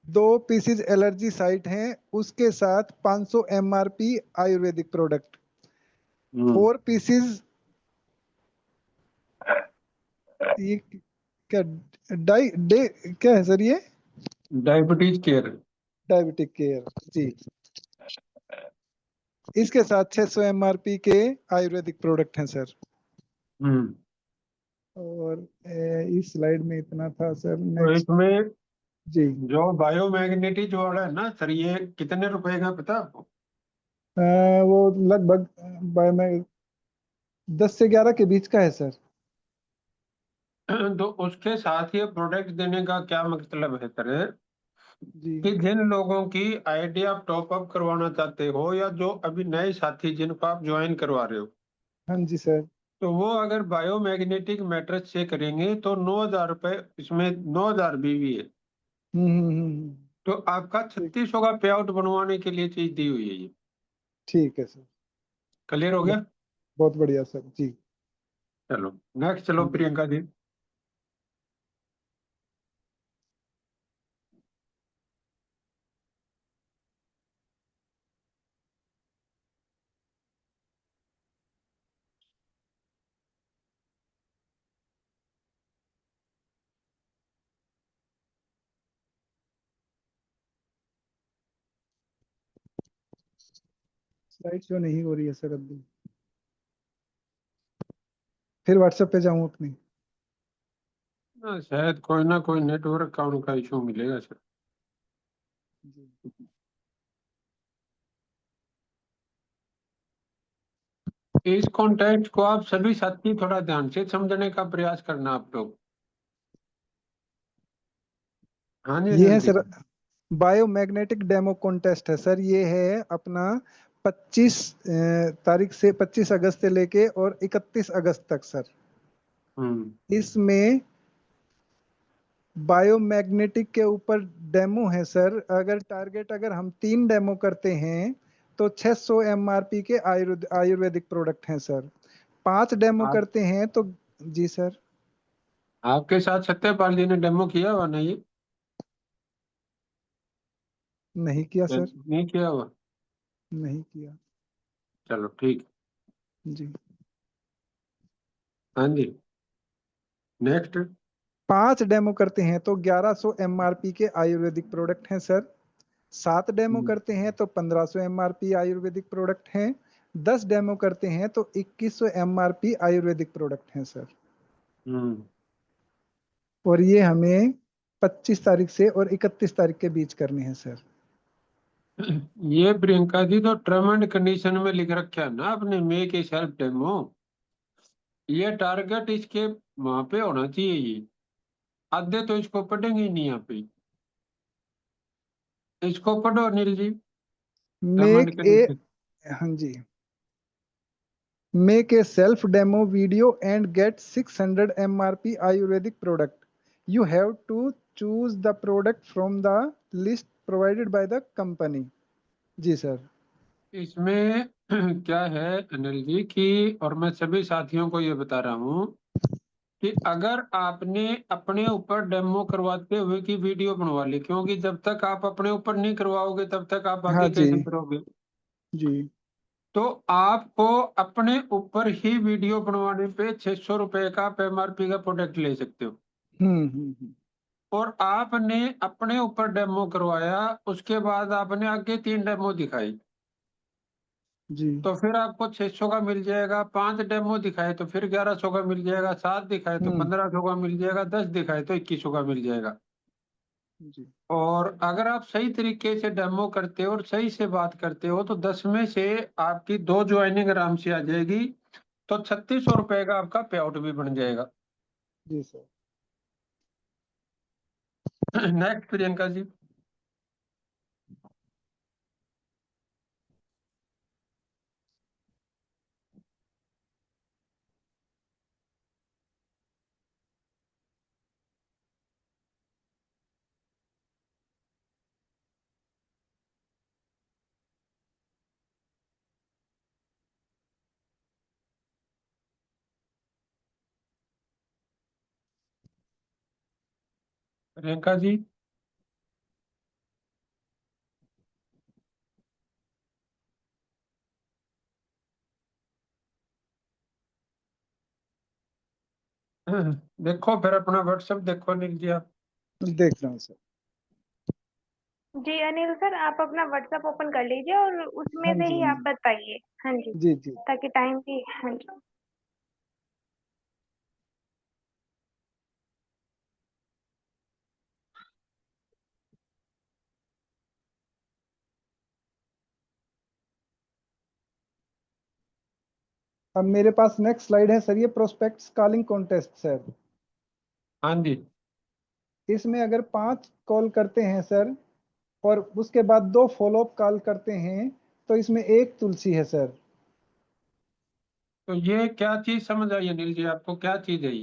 2 पीसेस एलर्जी साइट हैं, उसके साथ 500 एमआरपी आयुर्वेदिक प्रोडक्ट। हम्म 4 पीसेस, ये क्या क्या है सर ये? Diabetes care. डायबिटिक केयर जी। इसके साथ 600 एमआरपी के आयुर्वेदिक प्रोडक्ट हैं सर। हम्म और इस स्लाइड में इतना था सर। तो नेक्स्ट इसमें जी। जो बायोमैग्नेटिक वाला है ना सर, ये कितने रुपए का पता आपको? वो लगभग में 10 से 11 के बीच का है सर। तो उसके साथ ये प्रोडक्ट देने का क्या मतलब है सर, जी कि जिन लोगों की आईडी आप टॉप अप करवाना चाहते हो, या जो अभी नए साथी जिनको आप ज्वाइन करवा रहे हो, हाँ जी सर। तो वो अगर बायोमैग्नेटिक मैट्रिक्स से करेंगे तो 9,000 रुपये, इसमें 9,000 बीवी है, हम्म। तो आपका ठीक, 3600 का पे आउट बनवाने के लिए चीज दी हुई है ये। ठीक है सर। क्लियर हो ब- गया? बहुत बढ़िया सर जी। चलो नेक्स्ट, चलो हम्म, प्रियंका जी। स्लाइड शो नहीं हो रही है सर अभी। फिर व्हाट्सएप पे जाऊं अपनी? शायद कोई ना कोई नेटवर्क का उनका इशू मिलेगा सर। जी। इस कॉन्टेक्ट को आप सभी साथी थोड़ा ध्यान से समझने का प्रयास करना आप लोग। हाँ जी ये अनिल है जी। सर बायोमैग्नेटिक डेमो कॉन्टेस्ट है सर। ये है अपना 25 तारीख से 25 अगस्त से लेके और 31 अगस्त तक सर। हम्म इसमें बायोमैग्नेटिक के ऊपर डेमो है सर। अगर टारगेट अगर हम 3 डेमो करते हैं तो 600 एमआरपी के आयुर्वेदिक प्रोडक्ट हैं सर। 5 डेमो आप करते हैं तो जी सर। आपके साथ सत्यपाल जी ने डेमो किया हुआ नहीं? नहीं किया सर। नहीं किया हुआ? नहीं किया। चलो ठीक। जी। हाँ जी नेक्स्ट। 5 डेमो करते हैं तो 1100 एमआरपी के आयुर्वेदिक प्रोडक्ट हैं सर। 7 डेमो करते हैं तो 1500 एमआरपी आयुर्वेदिक प्रोडक्ट हैं। 10 डेमो करते हैं तो 2100 एमआरपी आयुर्वेदिक प्रोडक्ट हैं सर। हम्म और ये हमें 25 तारीख से और 31 तारीख के बीच करने हैं सर। ये प्रियंका जी तो टर्म एंड कंडीशन में लिख रखा है ना अपने मेक ए सेल्फ डेमो, ये टारगेट इसके वहां पे होना चाहिए। ये आधे तो इसको पढ़ेंगे ही नहीं यहाँ पे। इसको पढ़ो Anil ji, term and make a, condition. हाँ जी, make a self demo video and get 600 MRP Ayurvedic product. You have to choose the product from the list provided by the company. जी सर। इसमें क्या है अनिल जी की, और मैं सभी साथियों को ये बता रहा हूँ कि अगर आपने अपने ऊपर डेमो करवाते हुए की वीडियो बनवा ली, क्योंकि जब तक आप अपने ऊपर नहीं करवाओगे तब तक आप हाँ आगे जी। कैसे करोगे? जी। तो आपको अपने ऊपर ही वीडियो बनवाने पे 600 रुपए का आप एमआरपी का प्रोडक्ट ले सकते हो। हम्म। और आपने अपने ऊपर डेमो करवाया, उसके बाद आपने आगे 3 डेमो दिखाई, जी। तो फिर आपको 600 का मिल जाएगा। 5 डेमो दिखाए तो फिर 1100 का मिल जाएगा। 7 दिखाए तो हम्म 1500 का मिल जाएगा। 10 दिखाए तो 2100 का मिल जाएगा। जी और अगर आप सही तरीके से डेमो करते हो और सही से बात करते हो तो 10 में से आपकी 2 ज्वाइनिंग आराम से आ जाएगी, तो 3600 रुपए का आपका पे आउट भी बन जाएगा। जी सर। नेक्स्ट प्रियंका जी। प्रियंका जी। देखो फिर अपना व्हाट्सएप देखो निक जी आप। देख रहा हूँ सर। जी अनिल सर, आप अपना व्हाट्सएप ओपन कर लीजिए और उसमें हाँ से जी ही हाँ आप बताइए। हाँ जी, जी जी। ताकि टाइम भी। हाँ जी। अब मेरे पास नेक्स्ट स्लाइड है सर, ये प्रोस्पेक्ट्स कॉलिंग कॉन्टेस्ट सर। हाँ जी। इसमें अगर 5 कॉल करते हैं सर और उसके बाद 2 फॉलोअप कॉल करते हैं तो इसमें 1 तुलसी है सर। तो ये क्या चीज समझ आई अनिल जी, आपको क्या चीज है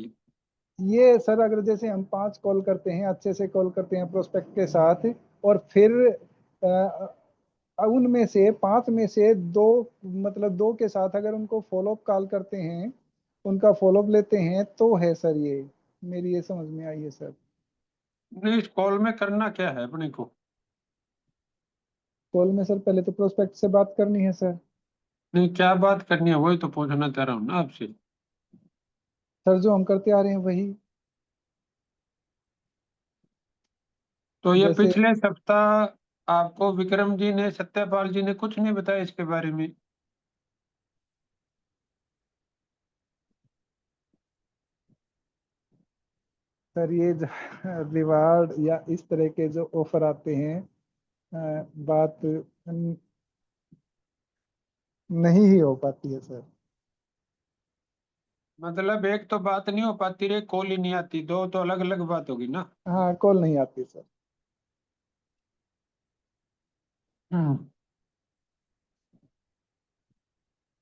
ये सर अगर जैसे हम 5 कॉल करते हैं, अच्छे से कॉल करते हैं प्रोस्पेक्ट के साथ, और फिर उनमें से 5 में से 2, मतलब 2 के साथ अगर उनको फॉलोअप कॉल करते हैं, उनका फॉलोअप लेते हैं, तो है सर ये। मेरी ये समझ में आई है सर। नहीं, इस कॉल में करना क्या है अपने को? कॉल में सर पहले तो प्रोस्पेक्ट से बात करनी है सर। नहीं, क्या बात करनी है वही तो पूछना चाह रहा हूँ ना आपसे। सर जो हम करते आ रहे हैं वही। तो ये जैसे पिछले सप्ताह आपको विक्रम जी ने, सत्यपाल जी ने कुछ नहीं बताया इसके बारे में? सर ये जो रिवार्ड या इस तरह के जो ऑफर आते हैं, बात नहीं ही हो पाती है सर। मतलब एक तो बात नहीं हो पाती रे, कॉल ही नहीं आती, दो तो अलग अलग बात होगी ना। हाँ, कॉल नहीं आती सर। हम्म।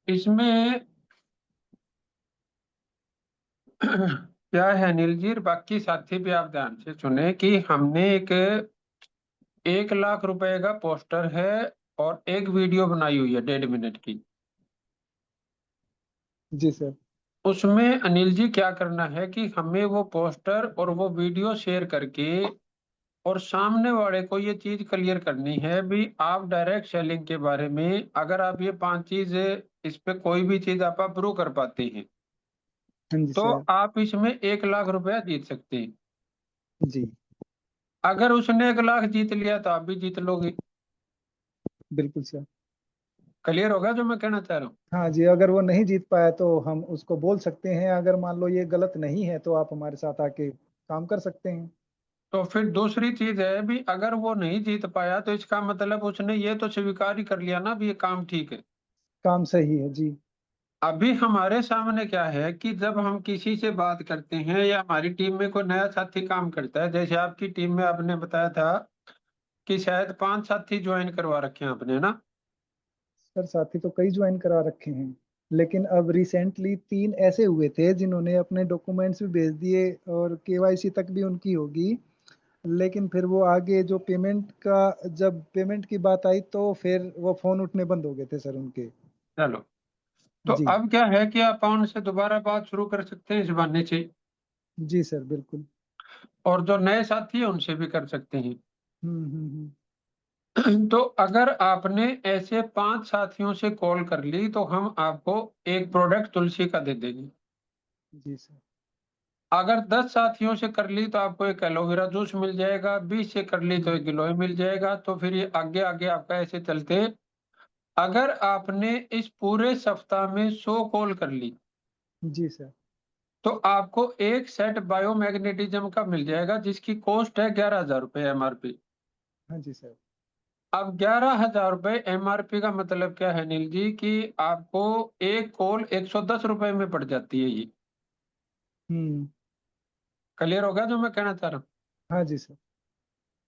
इसमें क्या है अनिल जी, और बाकी साथी भी आप ध्यान से सुने कि हमने 1 लाख रुपए का पोस्टर है और एक वीडियो बनाई हुई है 1.5 मिनट की। जी सर। उसमें अनिल जी क्या करना है कि हमें वो पोस्टर और वो वीडियो शेयर करके और सामने वाले को ये चीज क्लियर करनी है भी, आप डायरेक्ट सेलिंग के बारे में अगर आप ये 5 चीज इस पे कोई भी चीज आप अप्रूव कर पाते हैं हाँ जी तो सर। आप इसमें 1 लाख रुपया जीत सकते हैं। जी अगर उसने 1 लाख जीत लिया तो आप भी जीत लोगे। बिल्कुल सर। क्लियर होगा जो मैं कहना चाह रहा हूँ? हाँ जी, अगर वो नहीं जीत पाया तो हम उसको बोल सकते हैं, अगर मान लो ये गलत नहीं है तो आप हमारे साथ आके काम कर सकते हैं। तो फिर दूसरी चीज है भी, अगर वो नहीं जीत पाया तो इसका मतलब उसने ये तो स्वीकार ही कर लिया ना भी ये काम ठीक है। काम सही है जी। अभी हमारे सामने क्या है कि जब हम किसी से बात करते हैं या हमारी टीम में कोई नया साथी काम करता है, जैसे आपकी टीम में आपने बताया था कि शायद 5 साथी ज्वाइन करवा रखे हैं आपने ना। सर साथी तो कई ज्वाइन करा रखे हैं, लेकिन अब रिसेंटली 3 ऐसे हुए थे जिन्होंने अपने डॉक्यूमेंट्स भी भेज दिए और केवाईसी तक भी उनकी होगी, लेकिन फिर वो आगे जो पेमेंट का, जब पेमेंट की बात आई तो फिर वो फोन उठने बंद हो गए थे सर उनके। चलो, तो जी अब क्या है कि आप उनसे दोबारा बात शुरू कर सकते हैं इस बहाने से, जी सर बिल्कुल। और जो नए साथी है उनसे भी कर सकते हैं। हम्म। तो अगर आपने ऐसे 5 साथियों से कॉल कर ली तो हम आपको एक प्रोडक्ट तुलसी का दे देंगे। जी सर। अगर 10 साथियों से कर ली तो आपको एक एलोवेरा जूस मिल जाएगा, 20 से कर ली तो हम्म, एक गिलोय मिल जाएगा, तो फिर ये आगे आगे आपका ऐसे चलते। अगर आपने इस पूरे सप्ताह में 100 कॉल कर ली जी सर। तो आपको एक सेट बायोमैग्नेटिज्म का मिल जाएगा जिसकी कॉस्ट है 11,000 रुपये MRP। हाँ जी सर। अब 11,000 रुपये MRP का मतलब क्या है नील जी, कि आपको एक कॉल 110 रुपए में पड़ जाती है ये। हम्म। क्लियर हो गया जो मैं कहना चाह रहा हूँ? हाँ जी सर।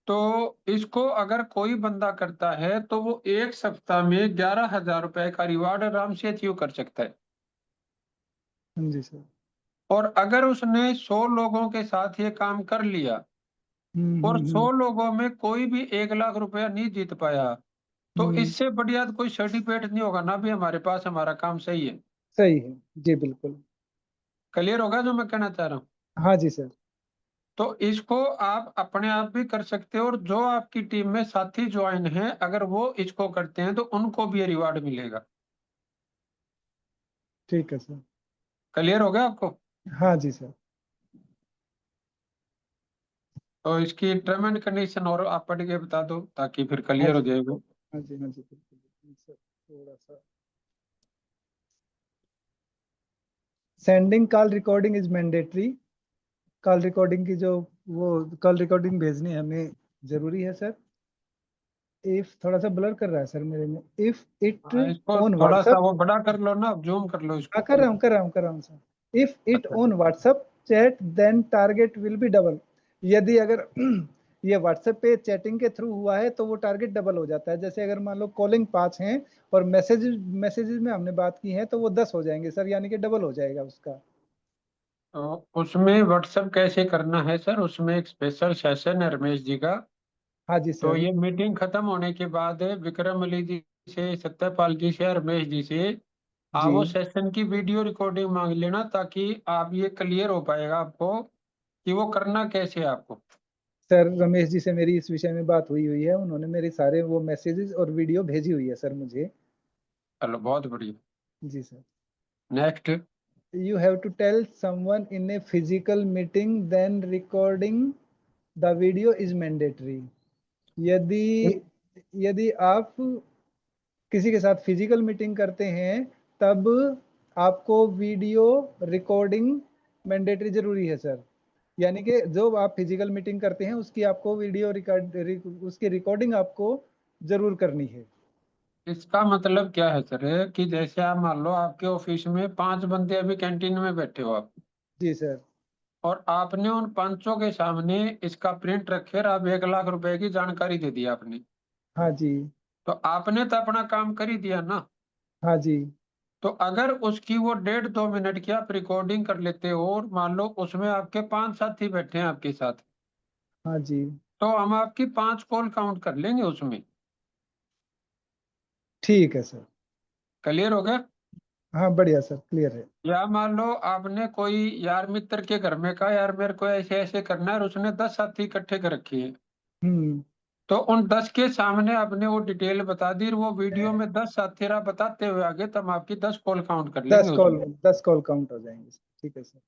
तो इसको अगर कोई बंदा करता है तो वो एक सप्ताह में 11,000 रुपए का रिवार्ड आराम से अचीव कर सकता है। हाँ जी सर। और अगर उसने 100 लोगों के साथ ये काम कर लिया और 100 लोगों में कोई भी 1 लाख रुपया नहीं जीत पाया, तो हम्म। इससे बढ़िया तो कोई सर्टिफिकेट नहीं होगा ना भी हमारे पास हमारा काम सही है। सही है जी, बिल्कुल। क्लियर होगा जो मैं कहना चाह रहा हूँ? हाँ जी सर। तो इसको आप अपने आप भी कर सकते हो, और जो आपकी टीम में साथी ज्वाइन हैं अगर वो इसको करते हैं तो उनको भी ये रिवार्ड मिलेगा। ठीक है सर। क्लियर हो गया आपको? हाँ जी सर। तो इसकी टर्म एंड कंडीशन और आप पढ़ के बता दो ताकि फिर हाँ क्लियर हो जी। जाएगा। हाँ जी, हाँ जी, बिल्कुल बिल्कुल सर। थोड़ा सा sending call recording is mandatory. Call recording की जो वो कॉल रिकॉर्डिंग भेजनी हमें जरूरी है सर। इफ थोड़ा सा ब्लर कर रहा है सर मेरे में। इफ इट इसको ऑन थोड़ा सा व्हाट्सएप। वो बड़ा कर लो ना, जूम कर लो हाँ, इसको। कर रहा हूँ सर। इफ इट अच्छा। On WhatsApp chat then target will be double. यदि अगर ये व्हाट्सएप पे चैटिंग के थ्रू हुआ है तो वो टारगेट डबल हो जाता है। जैसे अगर मान लो कॉलिंग 5 हैं और मैसेजेस में हमने बात की है तो वो 10 हो जाएंगे सर, यानी कि डबल हो जाएगा उसका। तो उसमें व्हाट्सएप कैसे करना है सर? उसमें एक स्पेशल सेशन है रमेश जी का। हाँ जी तो सर। ये मीटिंग खत्म होने के बाद विक्रम अली जी से, सत्यपाल जी से, रमेश जी से आप जी वो सेशन की वीडियो रिकॉर्डिंग मांग लेना ताकि आप ये क्लियर हो पाएगा आपको कि वो करना कैसे है आपको। सर, रमेश जी से मेरी इस विषय में बात हुई हुई है। उन्होंने मेरे सारे वो मैसेजेस और वीडियो भेजी हुई है सर मुझे। चलो बहुत बढ़िया। जी sir. Next. You have to tell someone in a physical meeting, then recording the video is mandatory. यदि यदि आप किसी के साथ फिजिकल मीटिंग करते हैं तब आपको वीडियो रिकॉर्डिंग मैंडेटरी जरूरी है सर। यानी कि जो आप फिजिकल मीटिंग करते हैं उसकी आपको वीडियो उसकी रिकॉर्डिंग आपको जरूर करनी है। इसका मतलब क्या है सर, कि जैसे आप मान लो आपके ऑफिस में 5 बंदे अभी कैंटीन में बैठे हो आप, जी सर। और आपने उन 5 के सामने इसका प्रिंट रखे और आप 1 लाख रुपए की जानकारी दे दी आपने, हाँ जी। तो आपने तो अपना काम कर ही दिया ना। हाँ जी। तो अगर उसकी वो 1.5-2 मिनट की आप रिकॉर्डिंग कर लेते हो और मान लो उसमें आपके 5 साथी बैठे हैं आपके साथ, हाँ जी। तो हम आपकी 5 कॉल काउंट कर लेंगे उसमें। ठीक है सर। क्लियर हो गया? हाँ, बढ़िया सर, क्लियर है। या मान लो आपने कोई यार मित्र के घर में कहा यार मेरे को ऐसे ऐसे करना है, और उसने 10 साथी इकट्ठे कर रखे हैं, हम्म। तो उन 10 के सामने आपने वो डिटेल बता दी और वो वीडियो में 10 साथी रहा बताते हुए आगे, तो हम आपकी 10 कॉल काउंट कर लेंगे 10 कॉल काउंट हो जाएंगे सर। ठीक है सर।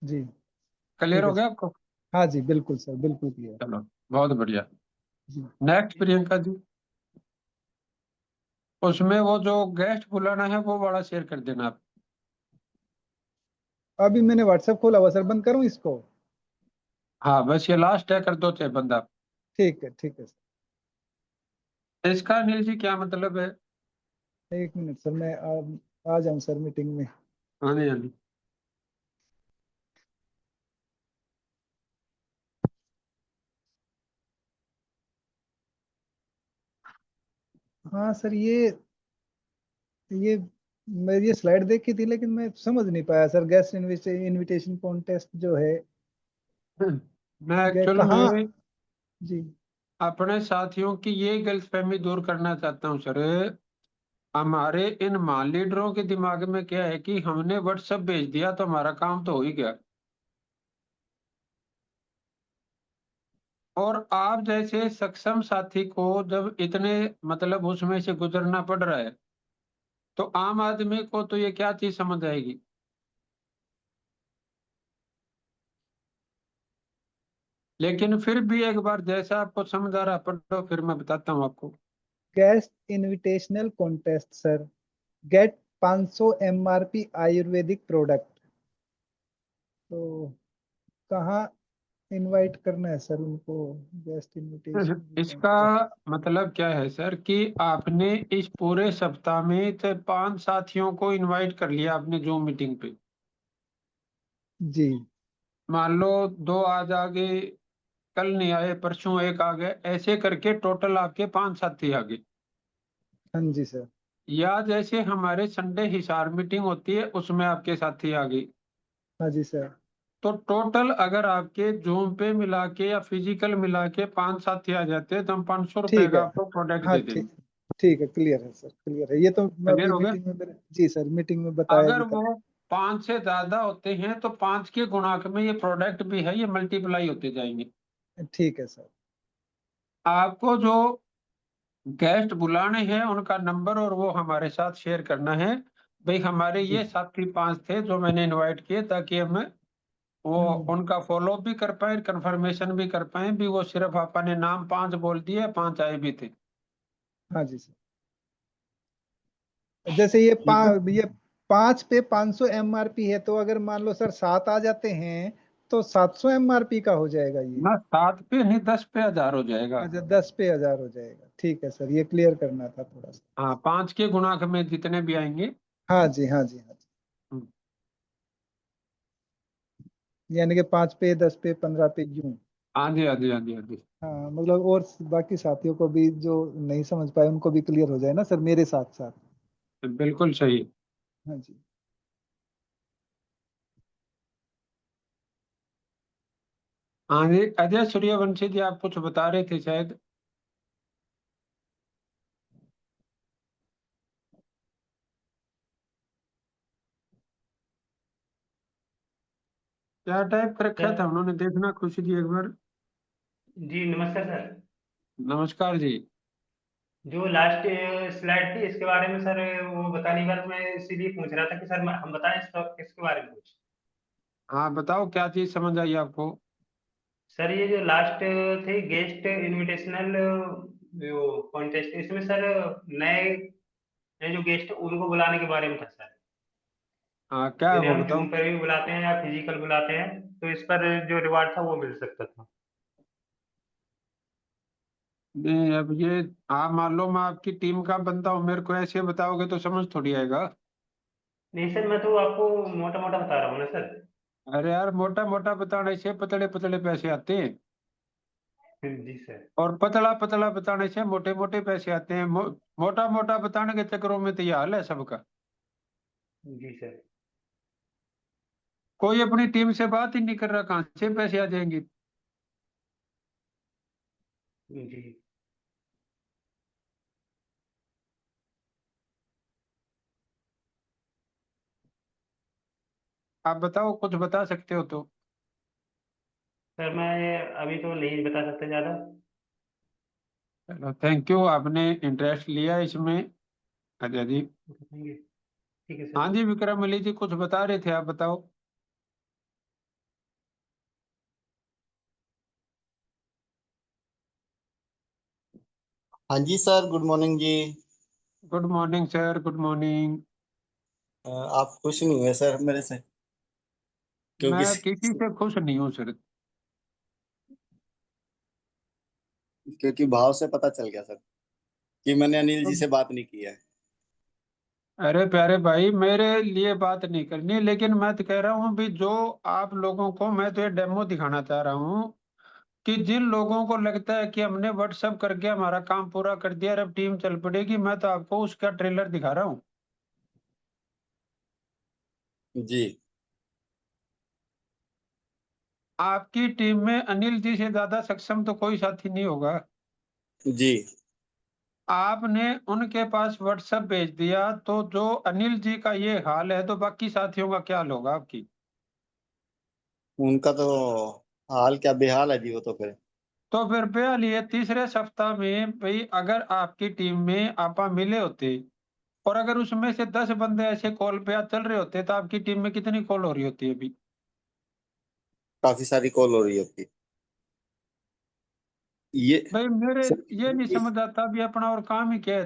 जी। क्लियर ठीक है हो गया सर। आपको? हाँ जी, बिल्कुल सर, बिल्कुल क्लियर। चलो बहुत बढ़िया। जी। नेक्स्ट प्रियंका जी, उसमें वो जो गेस्ट बुलाना है वो वाला शेयर कर देना आप। अभी मैंने व्हाट्सएप खोला हुआ सर, बंद करूँ इसको? हाँ बस ये लास्ट है, कर दो चाहे बंदा। ठीक है सर। इसका अनिल जी क्या मतलब है? एक मिनट सर, मैं आ जाऊँ सर मीटिंग में। हाँ जी, हाँ जी। हाँ सर, ये मैं ये स्लाइड देखी थी लेकिन मैं समझ नहीं पाया सर। गेस्ट इनविटेशन कॉन्टेस्ट जो है, मैं ये एक्चुअल कहाँ? में जी। अपने साथियों की ये गलतफहमी दूर करना चाहता हूँ सर। हमारे इन महान लीडरों के दिमाग में क्या है कि हमने व्हाट्सएप भेज दिया तो हमारा काम तो हो ही गया, और आप जैसे सक्षम साथी को जब इतने मतलब उसमें से गुजरना पड़ रहा है तो आम आदमी को तो ये क्या चीज समझ आएगी। लेकिन फिर भी एक बार जैसा आपको समझ आ रहा पढ़ो, फिर मैं बताता हूँ आपको। Guest invitational contest sir. Get 500 MRP Ayurvedic product, तो कहाँ इनवाइट करना है सर उनको? Guest invitation. इसका मतलब क्या है सर कि आपने इस पूरे सप्ताह में तो 5 साथियों को इनवाइट कर लिया आपने जूम मीटिंग पे। जी मान लो 2 आज आ गए, कल नहीं आए, परसों एक आ गए, ऐसे करके टोटल आपके 5 साथी आ गए। हाँ जी सर। या जैसे हमारे संडे हिसार मीटिंग होती है उसमें आपके साथी आ गई, हाँ जी सर। तो टोटल अगर आपके जूम पे मिला के या फिजिकल मिला के 5 साथी आ जाते हैं तो हम 500 रुपए ठीक का है। आपको प्रोडक्ट हाँ दे देंगे। ठीक है, क्लियर है सर, क्लियर है। ये तो मैं क्लियर अभी हो गया? मीटिंग में मेरे, जी सर, मीटिंग में बताया अगर भी था। वो 5 से ज्यादा होते हैं तो 5 के गुणांक में ये प्रोडक्ट भी है, ये मल्टीप्लाई होते जाएंगे। ठीक है सर। आपको जो गेस्ट बुलाने हैं उनका नंबर और वो हमारे साथ शेयर करना है। भाई हमारे जी। ये साथी 5 थे जो मैंने इनवाइट किए, ताकि हम वो उनका फॉलो भी कर पाए, कंफर्मेशन भी कर पाए भी वो सिर्फ आपने नाम 5 बोल दिए, 5 आए भी थे। हाँ जी सर। जैसे ये ठीक है ये 5 पे 500 MRP है, तो अगर मान लो सर 7 आ जाते हैं तो 700 MRP का हो जाएगा ये? ना, 7 पे नहीं 10 पे 1000 हो जाएगा। अच्छा, 10 पे 1000 हो जाएगा। ठीक है सर, ये क्लियर करना था थोड़ा सा। हाँ, 5 के गुणांक में जितने भी आएंगे। हाँ जी, हाँ जी, हाँ जी। हम्म, यानी कि 5 पे 10 पे 15 पे यूं। हाँ जी हाँ जी हाँ जी हाँ जी। हाँ, मतलब और बाकी साथियों को भी जो नहीं समझ पाए उनको भी क्लियर हो जाए ना सर, मेरे साथ साथ। बिल्कुल सही। हाँ जी। हाँ जी, अजय सूर्यवंशी जी आप कुछ बता रहे थे शायद। क्या टाइप कर रखा था सर उन्होंने, देखना खुशी जी एक बार। जी नमस्कार सर। नमस्कार जी। जो लास्ट स्लाइड थी इसके बारे में सर वो बताने के बाद मैं इसीलिए पूछ रहा था कि सर हम बताएं इसके बारे में कुछ। हाँ बताओ, क्या चीज समझ आई आपको? सर ये जो लास्ट थे गेस्ट इनविटेशनल जो कॉन्टेस्ट, इसमें सर नए नए जो गेस्ट उनको बुलाने के बारे में था सर। हाँ, क्या है यदि वो हम बताओ। जूम पर भी बुलाते हैं या फिजिकल बुलाते हैं तो इस पर जो रिवार्ड था वो मिल सकता था। नहीं, अब ये आप मान लो मैं आपकी टीम का बंदा हूँ, मेरे को ऐसे बताओगे तो समझ थोड़ी आएगा। नहीं सर, मैं तो आपको मोटा मोटा बता रहा हूँ ना सर। अरे यार, मोटा मोटा बताने से पतले पतले पैसे आते हैं, जी सर। और पतला पतला बताने से मोटे मोटे पैसे आते हैं। मोटा मोटा बताने के चक्करों में तो ये हाल है सबका। जी सर। कोई अपनी टीम से बात ही नहीं कर रहा, कहाँ से पैसे आ जाएंगे? जी आप बताओ, कुछ बता सकते हो तो। सर, मैं अभी तो नहीं बता सकता ज़्यादा। चलो, थैंक यू, आपने इंटरेस्ट लिया इसमें। अजय जी। बताएंगे। ठीक है हाँ सर। जी, विक्रम अली जी कुछ बता रहे थे, आप बताओ। हाँ जी सर, गुड मॉर्निंग जी। Good morning sir, good morning. आप खुश नहीं हुए सर मेरे से? क्योंकि मैं किसी से खुश नहीं हूँ सर। क्योंकि भाव से पता चल गया सर कि मैंने अनिल जी से बात नहीं की है। अरे प्यारे भाई, मेरे लिए बात नहीं करनी, लेकिन मैं तो कह रहा हूँ भी जो आप लोगों को, मैं तो ये डेमो दिखाना चाह रहा हूँ कि जिन लोगों को लगता है कि हमने व्हाट्सएप करके हमारा काम पूरा कर दिया और अब टीम चल पड़ेगी, मैं तो आपको उसका ट्रेलर दिखा रहा हूँ। जी आपकी टीम में अनिल जी से ज्यादा सक्षम तो कोई साथी नहीं होगा। जी। आपने उनके पास व्हाट्सएप भेज दिया, तो जो अनिल जी का ये हाल है तो बाकी साथियों का क्या हाल होगा आपकी? उनका तो हाल क्या बेहाल है जी, वो तो फिर। तो फिर बहरहाल ये तीसरे सप्ताह में भाई, अगर आपकी टीम में आपा मिले होते और अगर उसमें से 10 बंदे ऐसे कॉल पे चल रहे होते तो आपकी टीम में कितनी कॉल हो रही होती है अभी? काफी सारी कॉल हो रही होती ये भाई मेरे सर। ये नहीं समझ आता भी अपना और काम ही क्या है।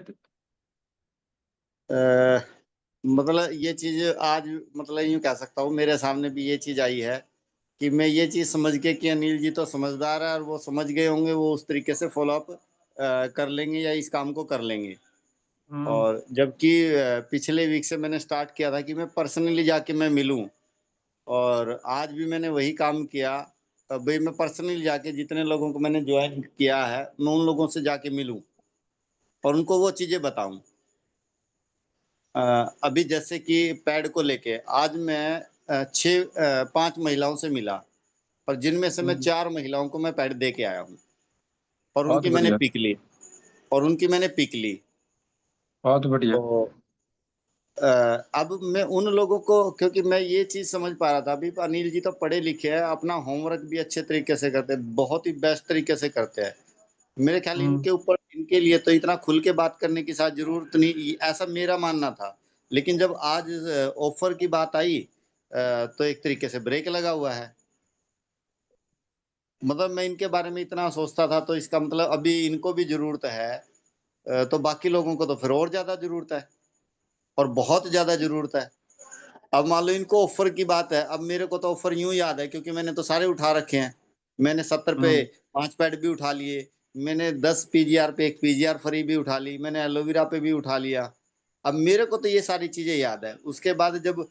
मतलब ये चीज आज, मतलब यूं कह सकता हूँ मेरे सामने भी ये चीज आई है कि मैं ये चीज समझ के कि अनिल जी तो समझदार है और वो समझ गए होंगे, वो उस तरीके से फॉलो अप कर लेंगे या इस काम को कर लेंगे। और जबकि पिछले वीक से मैंने स्टार्ट किया था कि मैं पर्सनली जाके मैं मिलूं, और आज भी मैंने वही काम किया। भाई मैं पर्सनली जाके जितने लोगों को मैंने ज्वाइन किया है मैं उन लोगों से जाके मिलूं और उनको वो चीजें बताऊं। अभी जैसे कि पैड को लेके आज मैं 5 महिलाओं से मिला, और जिनमें से मैं 4 महिलाओं को मैं पैड दे के आया हूँ, और बहुत उनकी मैंने बढ़िया, पिक ली, और उनकी मैंने पिक ली। बहुत बढ़िया। तो अब मैं उन लोगों को, क्योंकि मैं ये चीज समझ पा रहा था, अभी अनिल जी तो पढ़े लिखे हैं, अपना होमवर्क भी अच्छे तरीके से करते हैं, बहुत ही बेस्ट तरीके से करते हैं। मेरे ख्याल इनके ऊपर, इनके लिए तो इतना खुल के बात करने की शायद जरूरत नहीं, ऐसा मेरा मानना था। लेकिन जब आज ऑफर की बात आई तो एक तरीके से ब्रेक लगा हुआ है। मतलब मैं इनके बारे में इतना सोचता था, तो इसका मतलब अभी इनको भी जरूरत है, तो बाकी लोगों को तो फिर और ज्यादा जरूरत है, और बहुत ज्यादा जरूरत है। अब मान लो इनको ऑफर की बात है, अब मेरे को तो ऑफर यूं याद है क्योंकि मैंने तो सारे उठा रखे हैं। मैंने 70 पे 5 पैड भी उठा लिए, मैंने 10 पीजीआर पे एक पीजीआर फ्री भी उठा ली, मैंने एलोवेरा पे भी उठा लिया। अब मेरे को तो ये सारी चीजें याद है। उसके बाद जब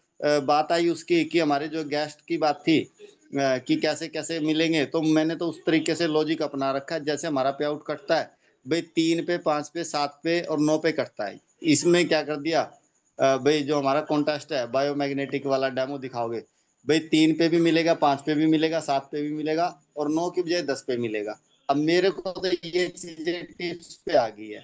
बात आई उसकी कि हमारे जो गेस्ट की बात थी कि कैसे कैसे मिलेंगे, तो मैंने तो उस तरीके से लॉजिक अपना रखा है जैसे हमारा पे आउट कटता है, भाई 3 पे 5 पे 7 पे और 9 पे कटता है। इसमें क्या कर दिया, भाई जो हमारा कॉन्टेस्ट है बायोमैग्नेटिक वाला डेमो दिखाओगे, भाई 3 पे भी मिलेगा, 5 पे भी मिलेगा, 7 पे भी मिलेगा, और 9 की बजाय 10 पे मिलेगा। अब मेरे को तो ये चीजें टिप्स पे आ गई है,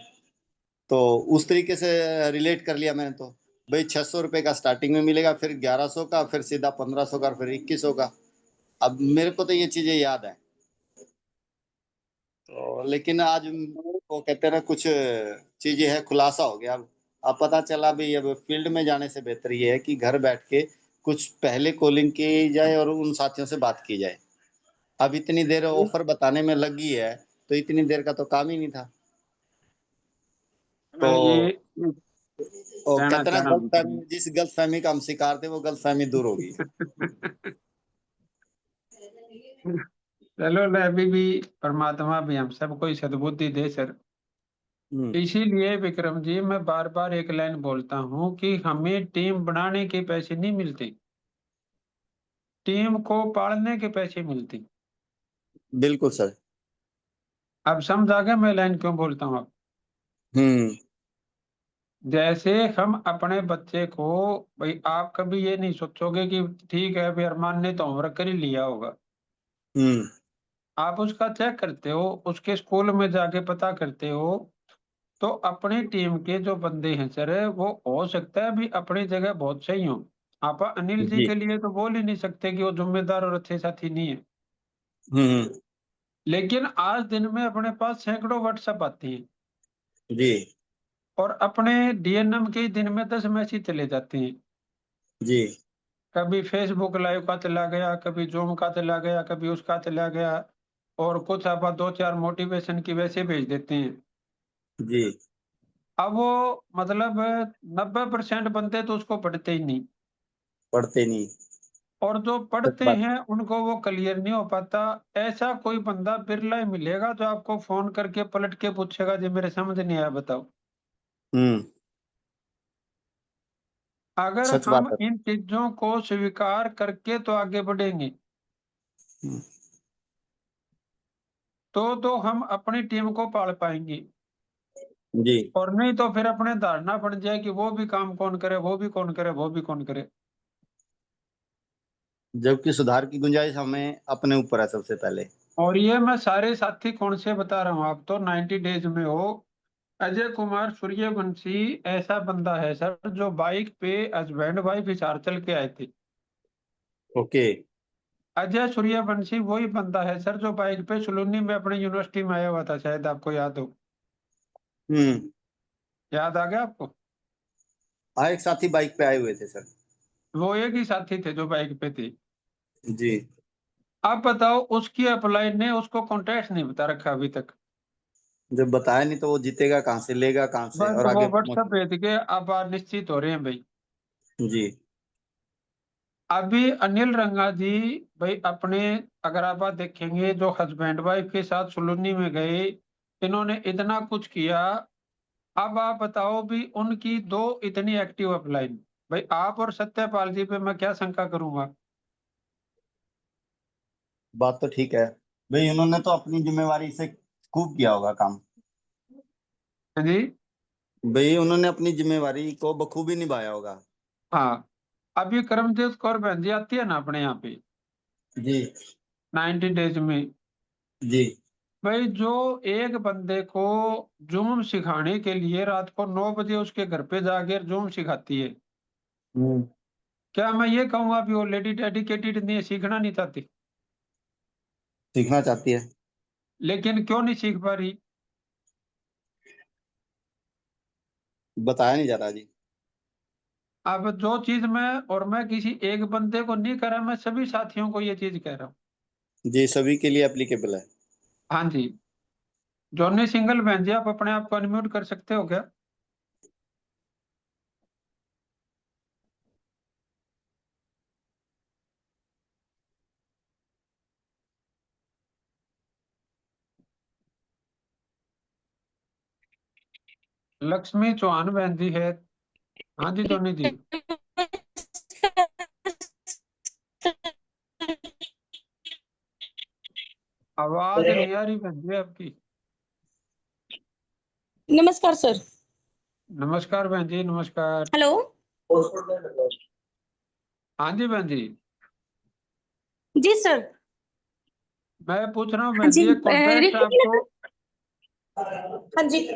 तो उस तरीके से रिलेट कर लिया मैंने। तो भाई 600 रुपये का स्टार्टिंग में मिलेगा, फिर 1100 का, फिर सीधा 1500 का, फिर 2100 का। अब मेरे को तो ये चीजें याद है। तो लेकिन आज वो कहते हैं ना, कुछ चीजें है, खुलासा हो गया। अब पता चला भी, अब फील्ड में जाने से बेहतर ये है कि घर बैठ के कुछ पहले कॉलिंग की जाए और उन साथियों से बात की जाए। अब इतनी देर ऑफर बताने में लगी है, तो इतनी देर का तो काम ही नहीं था। तो मैं ये वो कहना कहते हैं चाह ना, रहा गलत हूँ फहमी, जिस गलत फहमी का हम शिकार थे वो गलत फहमी दूर होगी। चलो ना, अभी भी परमात्मा भी हम सबको ही सद्बुद्धि दे सर। हम्म। इसीलिए विक्रम जी मैं बार बार एक लाइन बोलता हूँ कि हमें टीम बनाने के पैसे नहीं मिलते, टीम को पालने के पैसे मिलते। बिल्कुल सर। अब समझ आ गया मैं लाइन क्यों बोलता हूँ अब। हम्म। जैसे हम अपने बच्चे को, भाई आप कभी ये नहीं सोचोगे कि ठीक है भाई अरमान ने तो होमवर्क कर ही लिया होगा। हम्म। आप उसका चेक करते हो, उसके स्कूल में जाके पता करते हो, तो अपनी टीम के जो बंदे हैं सर, वो हो सकता है भी अपनी जगह बहुत सही हो। आप अनिल जी जी। के लिए तो बोल ही नहीं सकते कि वो जिम्मेदार और अच्छे साथी नहीं है। हम्म। लेकिन आज दिन में अपने पास सैकड़ों व्हाट्सएप आती हैं, जी। और अपने डीएनएम के दिन में 10 मैसेज चले जाते हैं। जी। कभी फेसबुक लाइव का चला गया, कभी जूम का चला गया, कभी उसका चला गया, और कुछ आप 2-4 मोटिवेशन की वैसे भेज देते हैं। जी। अब वो मतलब 90% बंदे तो उसको पढ़ते ही नहीं, पढ़ते नहीं। और जो सच पढ़ते बात। हैं उनको वो क्लियर नहीं हो पाता। ऐसा कोई बंदा बिरला ही मिलेगा जो आपको फोन करके पलट के पूछेगा जी मेरे समझ नहीं आया बताओ। हम्म। अगर सच हम बात है। इन चीजों को स्वीकार करके तो आगे बढ़ेंगे, हम्म। तो हम अपनी टीम को पाल पाएंगे। जी। और नहीं तो फिर अपने धारणा बन जाए कि वो भी काम कौन करे, वो भी कौन करे, वो भी कौन करे। जबकि सुधार की गुंजाइश हमें अपने ऊपर है सबसे पहले। और ये मैं सारे साथी कौन से बता रहा हूँ, आप तो 90 डेज में हो। अजय कुमार सूर्यवंशी ऐसा बंदा है सर जो बाइक पे हस्बैंड वाइफ हिसार चल के आए थे। ओके। अजय सूर्यवंशी वही बंदा है सर जो बाइक पे सलूनी में अपनी यूनिवर्सिटी में आया हुआ था, शायद आपको याद हो। हम्म। याद आ गया आपको? हाँ, एक साथी बाइक पे आए हुए थे सर। वो एक ही साथी थे जो बाइक पे थे। जी। आप बताओ, उसकी अपलाइन ने उसको कॉन्टेस्ट नहीं बता रखा अभी तक। जब बताया नहीं तो वो जीतेगा कहाँ से, लेगा कहाँ से, बस और वो आगे व्हाट्सएप पहुंचे। भेज के अब आप निश्चित हो रहे हैं भाई। जी। अभी अनिल रंगा जी, भाई अपने, अगर आप बात देखेंगे जो हस्बैंड वाइफ के साथ सुलूनी में गए, इन्होंने इतना कुछ किया। अब आप बताओ भी उनकी दो इतनी एक्टिव अपलाइन, भाई आप और सत्यपाल जी पे मैं क्या शंका करूंगा। बात तो ठीक है भाई, उन्होंने तो अपनी जिम्मेवारी से खूब किया होगा काम। हाँ जी। भाई उन्होंने अपनी जिम्मेवारी को बखूबी निभाया होगा। हाँ, अभी करमजीत कौर बहन जी आती है ना अपने यहाँ पे जी 90 डेज में, जी। भाई जो एक बंदे को जूम सिखाने के लिए रात को 9 बजे उसके घर पे जाकर जूम सिखाती है, हम्म। क्या मैं ये कहूंगा भी वो लेडी डेडिकेटेड नहीं है, सीखना नहीं चाहती? सीखना चाहती है। लेकिन क्यों नहीं सीख पा रही? बताया नहीं जा रहा जी। अब जो चीज मैं किसी एक बंदे को नहीं कर रहा, मैं सभी साथियों को ये चीज कह रहा हूँ। जी सभी के लिए एप्लीकेबल है। हाँ जी। जॉनी सिंगल बहन जी, आप अपने आप को अनम्यूट कर सकते हो क्या? लक्ष्मी चौहान बहन जी है। हाँ जी जॉनी जी, आवाज नहीं आ रही बहन जी आपकी। नमस्कार सर। नमस्कार बहन जी, नमस्कार। हेलो। हाँ जी बहन जी, जी सर। मैं पूछ रहा हूँ हाँ बहन जी, जी, ये कॉन्टेस्ट रिंकू जी आपको, ने। हाँ जी।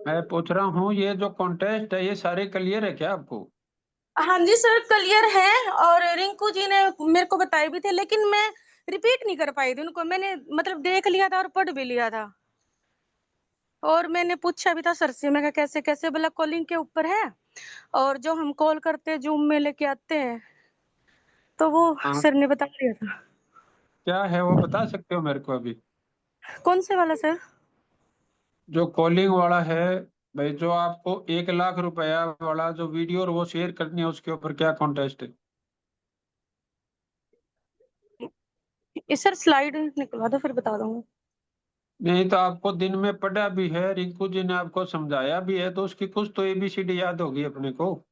मैं पूछ रहा हूँ ये जो कॉन्टेस्ट है ये सारे क्लियर है क्या आपको? हाँ जी सर, क्लियर है। और रिंकू जी ने मेरे को बताए भी थे, लेकिन मैं रिपीट नहीं कर पाई थी उनको। मैंने मतलब देख लिया था और पढ़ भी लिया था। और मैंने पूछा भी था सर से, मैं कहा कैसे कैसे, बोला कॉलिंग के ऊपर है, और जो हम कॉल करते हैं जूम में लेके आते हैं, तो वो हाँ, सर ने बता दिया था। क्या है वो बता सकते हो मेरे को अभी? कौन से वाला सर? जो कॉलिंग वाला है, भाई जो आपको 1 लाख रुपया वाला जो वीडियो और वो शेयर करनी है, उसके ऊपर क्या कॉन्टेस्ट है? ये सर स्लाइड निकलवा दो, फिर बता दूंगा। नहीं तो आपको दिन में पढ़ा भी है, रिंकू जी ने आपको समझाया भी है, तो उसकी कुछ तो एबीसीडी याद होगी अपने को।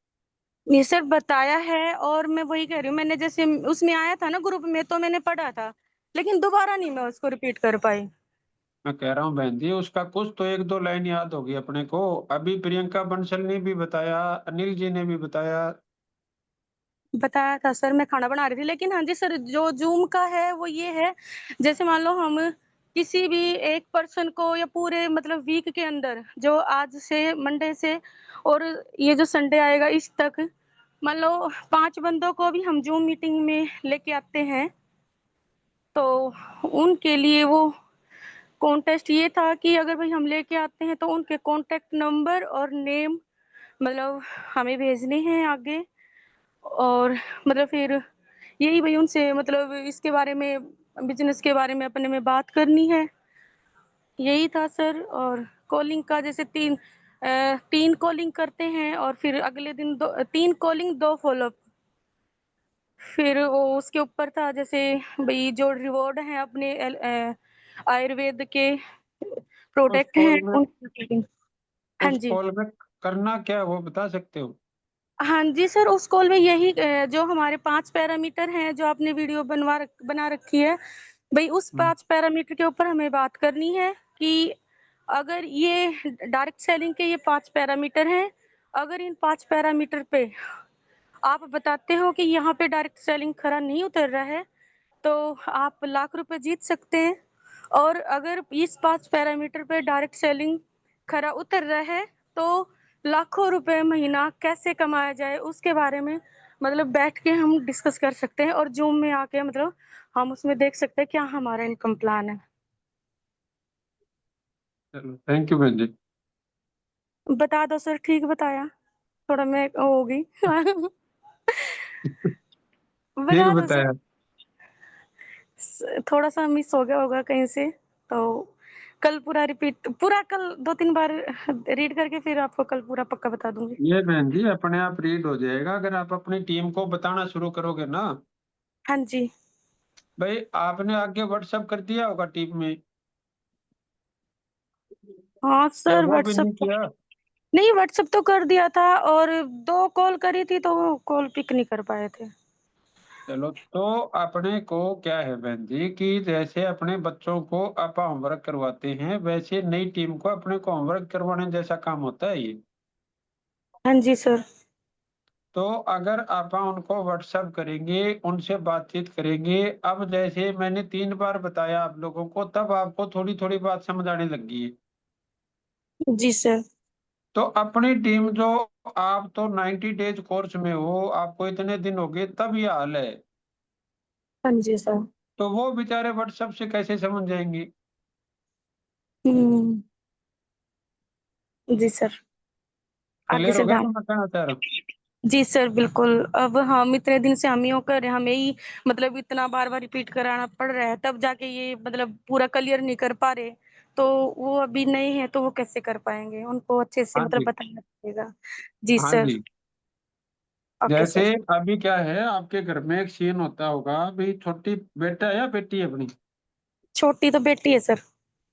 ये सर बताया है, और मैं वही कह रही हूँ, मैंने जैसे उसमें आया था ना ग्रुप में, तो मैंने पढ़ा था, लेकिन दोबारा नहीं मैं उसको रिपीट कर पाई। मैं कह रहा हूँ बहन जी, उसका कुछ तो 1-2 लाइन याद होगी अपने को। अभी प्रियंका बंसल ने भी बताया, अनिल जी ने भी बताया। बताया था सर, मैं खाना बना रही थी। लेकिन हाँ जी सर, जो जूम का है वो ये है, जैसे मान लो हम किसी भी एक पर्सन को, या पूरे मतलब वीक के अंदर, जो आज से मंडे से और ये जो संडे आएगा इस तक, मान लो 5 बंदों को भी हम जूम मीटिंग में लेके आते हैं, तो उनके लिए वो कॉन्टेस्ट ये था कि अगर भाई हम लेके आते हैं तो उनके कॉन्टेक्ट नंबर और नेम मतलब हमें भेजने हैं आगे। और मतलब फिर यही भाई उनसे मतलब इसके बारे में, बिजनेस के बारे में अपने में बात करनी है, यही था सर। और कॉलिंग का जैसे 3 कॉलिंग करते हैं, और फिर अगले दिन 3 कॉलिंग 2 फॉलोअप। फिर वो उसके ऊपर था जैसे भाई जो रिवॉर्ड है अपने आयुर्वेद के उस प्रोडक्ट हैं कॉल में उनकी। हाँ उस जी। कॉल में करना क्या है वो बता सकते हो? हाँ जी सर, उस कॉल में यही जो हमारे 5 पैरामीटर हैं, जो आपने वीडियो बना रखी है, भई उस 5 पैरामीटर के ऊपर हमें बात करनी है कि अगर ये डायरेक्ट सेलिंग के ये 5 पैरामीटर हैं, अगर इन 5 पैरामीटर पे आप बताते हो कि यहाँ पे डायरेक्ट सेलिंग खरा नहीं उतर रहा है, तो आप लाख रुपए जीत सकते हैं। और अगर इस 5 पैरामीटर पे डायरेक्ट सेलिंग खरा उतर रहा है, तो लाखों रुपए महीना कैसे कमाया जाए उसके बारे में मतलब बैठ के हम डिस्कस कर सकते हैं, और जूम में आके मतलब हम उसमें देख सकते हैं क्या हमारा इनकम प्लान है। चलो थैंक यू बहन जी। बता दो सर, ठीक बताया? थोड़ा मैं वो होगी ठीक बता दो सर। बताया। थोड़ा सा मिस हो गया होगा कहीं से, तो कल पूरा रिपीट, पूरा कल 2-3 बार रीड करके फिर आपको कल पूरा पक्का बता दूंगी। ये बहन जी अपने आप रीड हो जाएगा अगर आप अपनी टीम को बताना शुरू करोगे ना। हाँ जी। भाई आपने आगे व्हाट्सएप कर दिया होगा टीम में, हाँ क्या सर, वो भी व्हाट्सएप नहीं किया? नहीं, व्हाट्सएप तो कर दिया था और 2 कॉल करी थी तो वो कॉल पिक नहीं कर पाए थे। चलो तो अपने को क्या है बहन जी कि जैसे अपने बच्चों को आप होमवर्क करवाते हैं वैसे नई टीम को अपने को होमवर्क करवाने जैसा काम होता है ये। हाँ जी सर। तो अगर आप उनको व्हाट्सएप करेंगे उनसे बातचीत करेंगे, अब जैसे मैंने 3 बार बताया आप लोगों को तब आपको थोड़ी थोड़ी बात समझ आने लगी है। जी सर। तो अपनी टीम जो, आप तो 90 डेज कोर्स में हो, आपको इतने दिन हो गए तब ये हाल है, हाँ जी सर। तो वो बेचारे व्हाट्सएप से कैसे समझ जाएंगे? हम्म। जी सर। आगे क्लियर से हो गया ध्यान। तो मैं कहना चाह रहा हूँ। जी सर, बिल्कुल। अब हम इतने दिन से हम ही होकर हमें ही मतलब इतना बार-बार रिपीट कराना पड़ रहा है, तब जाके ये मतलब पूरा क्लियर नहीं कर पा रहे, तो वो अभी नए हैं तो वो कैसे कर पाएँगे? उनको अच्छे से हाँ मतलब जी, बताना पड़ेगा। जी हाँ सर। जी। ओके जैसे सर। अभी क्या है आपके घर में एक सीन होता होगा, अभी छोटी बेटा है या बेटी है अपनी? छोटी तो बेटी है सर।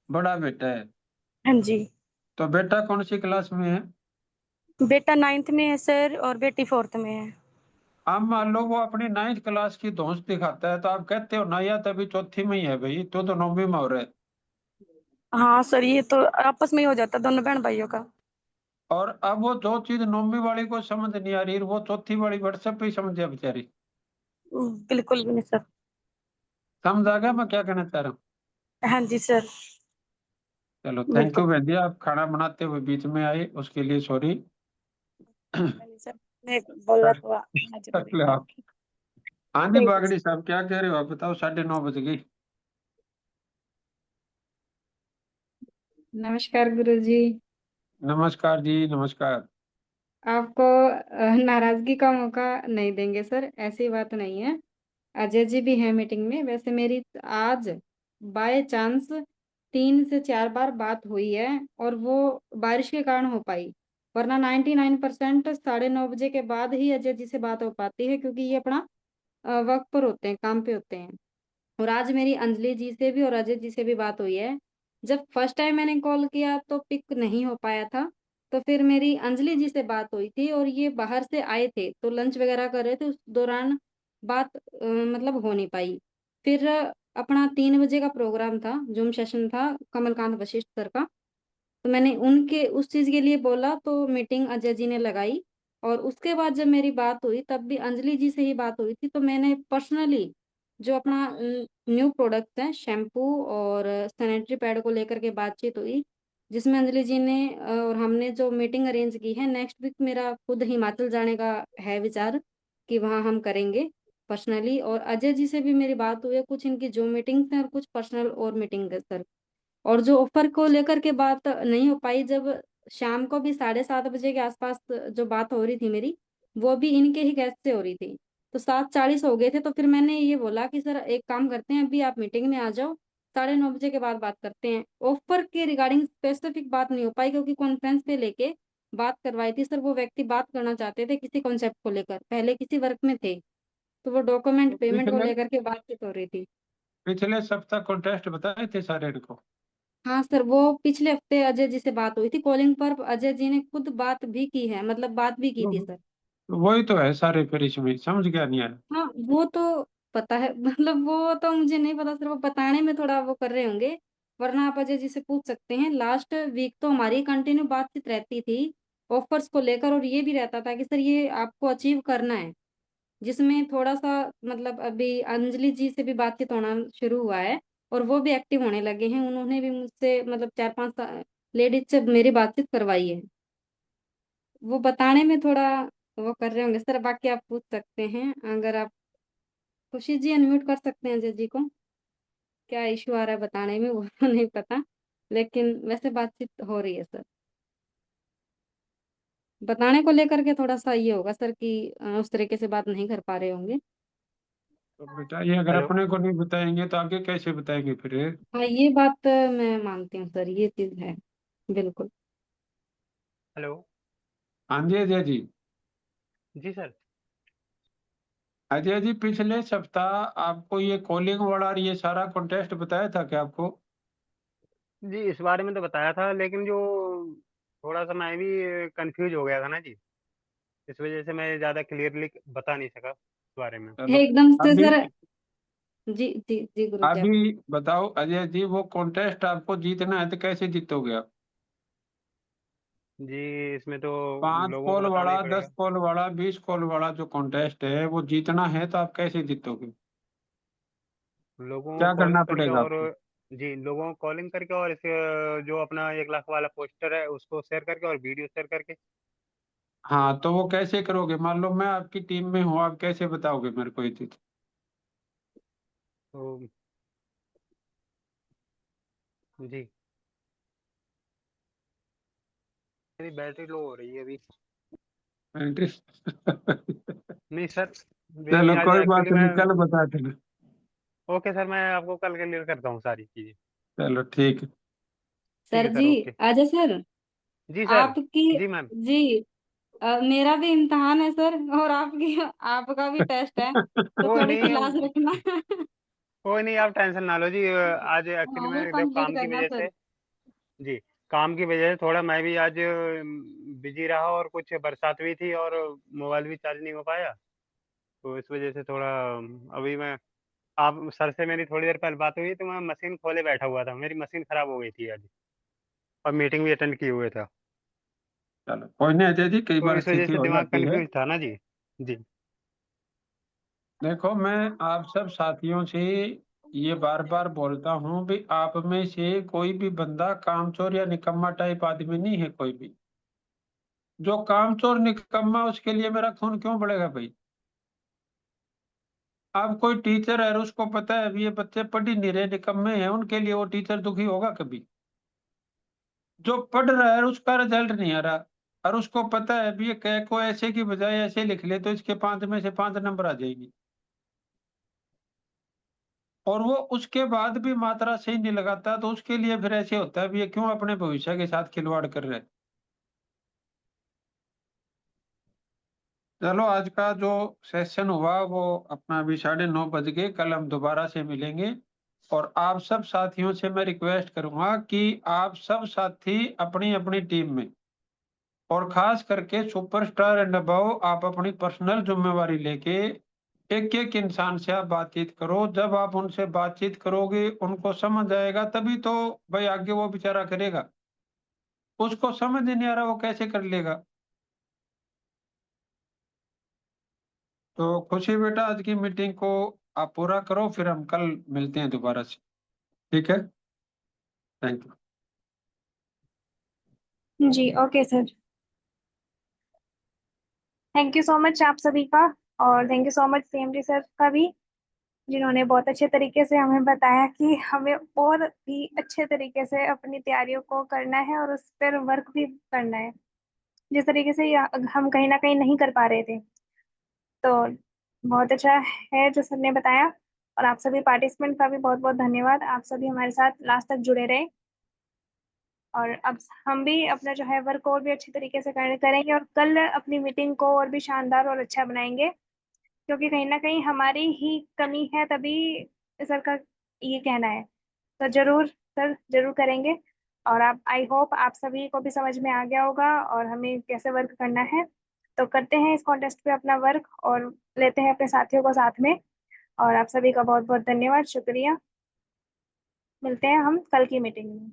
बड़ा बेटा है। हाँ जी। तो बेटा कौन सी क्लास में है? बेटा 9th में है सर और बेटी 4th में है। अब मान लो वो अपनी 9th क्लास की धौंस दिखाता है तो आप कहते हो ना यार तभी चौथी में ही है, भाई तो 9वीं में हो रहा है। हाँ सर, ये तो आपस में ही हो जाता है दोनों बहन-भाइयों का। और अब वो जो चीज 9वीं वाली को समझ नहीं आ रही वो चौथी वाली व्हाट्सएप पे ही समझ जाए बेचारी। बिल्कुल भी नहीं सर। समझ आ गया मैं क्या कहना चाह रहा हूँ? हाँ जी सर। चलो थैंक बिल्कुल। यू बहन जी, आप खाना बनाते हुए बीच में आए उसके लिए सॉरी। नहीं सर, मैं बोला तो आना जरूरी था। हाँ जी थैंक यू बागड़ी सर। साहब क्या कह रहे हो आप बताओ, 9:30 बज गई। नमस्कार गुरुजी। नमस्कार जी नमस्कार। आपको नाराजगी का मौका नहीं देंगे सर, ऐसी बात नहीं है। अजय जी भी हैं मीटिंग में। वैसे मेरी आज बाय चांस 3 से 4 बार बात हुई है और वो बारिश के कारण हो पाई, वरना 99% 9:30 बजे के बाद ही अजय जी से बात हो पाती है, क्योंकि ये अपना वर्क पर होते हैं, काम पे होते हैं। और आज मेरी अंजलि जी से भी और अजय जी से भी बात हुई है। जब फर्स्ट टाइम मैंने कॉल किया तो पिक नहीं हो पाया था, तो फिर मेरी अंजलि जी से बात हुई थी और ये बाहर से आए थे तो लंच वगैरह कर रहे थे, उस दौरान बात मतलब हो नहीं पाई। फिर अपना 3 बजे का प्रोग्राम था, जूम सेशन था कमलकांत वशिष्ठ सर का, तो मैंने उनके उस चीज के लिए बोला तो मीटिंग अजय जी ने लगाई। और उसके बाद जब मेरी बात हुई तब भी अंजलि जी से ही बात हुई थी, तो मैंने पर्सनली जो अपना न्यू प्रोडक्ट है शैम्पू और सैनिटरी पैड को लेकर के बातचीत हुई, जिसमें अंजलि जी ने और हमने जो मीटिंग अरेंज की है। नेक्स्ट वीक मेरा खुद हिमाचल जाने का है विचार कि वहाँ हम करेंगे पर्सनली। और अजय जी से भी मेरी बात हुई है, कुछ इनकी जो मीटिंग्स हैं और कुछ पर्सनल और मीटिंग है सर। और जो ऑफर को लेकर के बात नहीं हो पाई, जब शाम को भी 7:30 बजे के आसपास जो बात हो रही थी मेरी, वो भी इनके ही गेस्ट से हो रही थी, तो 7:40 हो गए थे। तो फिर मैंने ये बोला कि सर एक काम करते हैं, अभी आप मीटिंग में आ जाओ, 9:30 बजे के बाद बात करते हैं। ऑफर के रिगार्डिंग स्पेसिफिक बात नहीं हो पाई, क्योंकि कॉन्फ्रेंस पे लेके बात करवाई थी सर। वो व्यक्ति बात करना चाहते थे किसी कॉन्सेप्ट को लेकर, पहले किसी वर्क में थे, तो वो डॉक्यूमेंट पेमेंट को पिछले लेकर के बातचीत हो रही थी। पिछले सप्ताह कॉन्टेस्ट बताए थे सारे इनको। हाँ सर, वो पिछले हफ्ते अजय जी से बात हुई थी कॉलिंग पर, अजय जी ने खुद बात भी की है, मतलब बात भी की थी वो- सर। वही तो है सारे, फिर इसमें समझ गया नहीं आया। हाँ वो तो पता है मतलब वो तो मुझे नहीं पता सर, वो बताने में थोड़ा वो कर रहे होंगे, वरना आप अजय जी से पूछ सकते हैं। लास्ट वीक तो हमारी कंटिन्यू बातचीत रहती थी ऑफर्स को लेकर, और ये भी रहता था कि सर ये आपको अचीव करना है, जिसमें थोड़ा सा मतलब अभी अंजलि जी से भी बातचीत होना शुरू हुआ है और वो भी एक्टिव होने लगे हैं। उन्होंने भी मुझसे मतलब 4-5 लेडीज से मेरी बातचीत करवाई है। वो बताने में थोड़ा वो कर रहे होंगे सर, बाकी आप पूछ सकते हैं अगर आप। खुशी जी अनम्यूट कर सकते हैं अजय जी को, क्या इशू आ रहा है बताने में वो तो नहीं पता, लेकिन वैसे बातचीत हो रही है सर। बताने को लेकर के थोड़ा सा ये होगा सर कि उस तरीके से बात नहीं कर पा रहे होंगे। तो बेटा ये अगर हेलो। अपने को नहीं बताएंगे तो आगे कैसे बताएंगे फिर? हाँ, ये बात मैं मानती हूँ सर, ये चीज है बिल्कुल। हेलो। हाँ जी अजय जी। जी सर। अजय जी पिछले सप्ताह आपको ये कॉलिंग वाला और ये सारा कॉन्टेस्ट बताया था क्या आपको? जी इस बारे में तो बताया था, लेकिन जो थोड़ा सा मैं भी कंफ्यूज हो गया था ना जी, इस वजह से मैं ज़्यादा क्लियरली बता नहीं सका इस बारे में। चलो एकदम से अभी सर। जी जी जी गुरु जी, आप अभी बताओ अजय जी, वो कॉन्टेस्ट आपको जीतना है तो कैसे जीतोगे आप? जी इसमें तो 5 लोगों को कॉल बताना ही वाला, 10 पड़ेगा। कॉल वाला, 20 कॉल वाला जो कॉन्टेस्ट है वो जीतना है तो आप कैसे जीतोगे? लोगों को क्या करना कॉलिंग करके पड़ेगा और आपको? जी लोगों को कॉलिंग करके और इस जो अपना 1 लाख वाला पोस्टर है उसको शेयर करके और वीडियो शेयर करके। हाँ तो वो कैसे करोगे? मान लो मैं आपकी टीम में हूँ, आप कैसे बताओगे मेरे को ये चीज? तो जी मेरी बैटरी लो हो रही है अभी। नहीं सर, ये अभी चलो आज कोई एक्चुअली बात मैं। नहीं, कल बता देना। ओके सर, मैं आपको कल क्लियर करता हूँ सारी चीज़ें। चलो ठीक है। ठीक सर है जी, सर, ओके। अजय सर, जी सर। आपकी जी मैम। जी मेरा भी इम्तिहान है सर, और आपकी आपका भी टेस्ट है, तो कोई थोड़ी सी नहीं लाज रखना। कोई नहीं, आप टेंशन ना लो जी। आज एक्चुअली हाँ, वो मैं देखो कंप्लीट काम की करना वजह सर। से। जी काम की वजह से थोड़ा मैं भी आज बिजी रहा, और कुछ बरसात भी थी और मोबाइल भी चार्ज नहीं हो पाया, तो इस वजह से थोड़ा अभी मैं। आप सर से मेरी थोड़ी देर पहले बात हुई तो मैं मशीन खोले बैठा हुआ था, मेरी मशीन खराब हो गई थी आज, और मीटिंग भी अटेंड किए हुए था, चलो कोई नहीं अजय जी, कई तो बार इस वजह स्थिति से हो दिमाग जाती है। कंफ्यूज था ना जी। जी देखो मैं आप सब साथियों से ये बार बार बोलता हूँ भी, आप में से कोई भी बंदा कामचोर या निकम्मा टाइप आदमी नहीं है कोई भी। जो कामचोर निकम्मा उसके लिए मेरा खून क्यों बढ़ेगा भाई? अब कोई टीचर है और उसको पता है अभी ये बच्चे पढ़ ही नहीं रहे, निकम्मे हैं, उनके लिए वो टीचर दुखी होगा कभी? जो पढ़ रहा है उसका रिजल्ट नहीं आ रहा और उसको पता है अभी ये कै को ऐसे की बजाय ऐसे लिख ले तो इसके 5 में से 5 नंबर आ जाएंगे, और वो उसके बाद भी मात्रा सही नहीं लगाता, तो उसके लिए फिर ऐसे होता है भी ये क्यों अपने भविष्य के साथ खिलवाड़ कर रहे हैं। चलो आज का जो सेशन हुआ वो अपना अभी 9:30 बज गए, कल हम दोबारा से मिलेंगे। और आप सब साथियों से मैं रिक्वेस्ट करूंगा कि आप सब साथी अपनी अपनी टीम में, और खास करके सुपरस्टार एंड अबव, आप अपनी पर्सनल जिम्मेवारी लेके एक एक इंसान से आप बातचीत करो। जब आप उनसे बातचीत करोगे उनको समझ आएगा तभी तो भाई आगे वो बेचारा करेगा। उसको समझ ही नहीं आ रहा वो कैसे कर लेगा? तो खुशी बेटा आज की मीटिंग को आप पूरा करो, फिर हम कल मिलते हैं दोबारा से। ठीक है, थैंक यू। जी okay sir, thank you so much आप सभी का। और thank you so much CMD sir का भी, जिन्होंने बहुत अच्छे तरीके से हमें बताया कि हमें और भी अच्छे तरीके से अपनी तैयारियों को करना है और उस पर वर्क भी करना है, जिस तरीके से हम कहीं ना कहीं नहीं कर पा रहे थे। तो बहुत अच्छा है जो सर ने बताया। और आप सभी पार्टिसिपेंट का भी बहुत बहुत धन्यवाद, आप सभी हमारे साथ लास्ट तक जुड़े रहे। और अब हम भी अपना जो है वर्क और भी अच्छे तरीके से करेंगे और कल अपनी मीटिंग को और भी शानदार और अच्छा बनाएंगे, क्योंकि कहीं ना कहीं हमारी ही कमी है तभी सर का ये कहना है। तो जरूर सर, जरूर करेंगे। और आप, आई होप आप सभी को भी समझ में आ गया होगा और हमें कैसे वर्क करना है। तो करते हैं इस कॉन्टेस्ट पे अपना वर्क और लेते हैं अपने साथियों को साथ में। और आप सभी का बहुत बहुत धन्यवाद, शुक्रिया। मिलते हैं हम कल की मीटिंग में।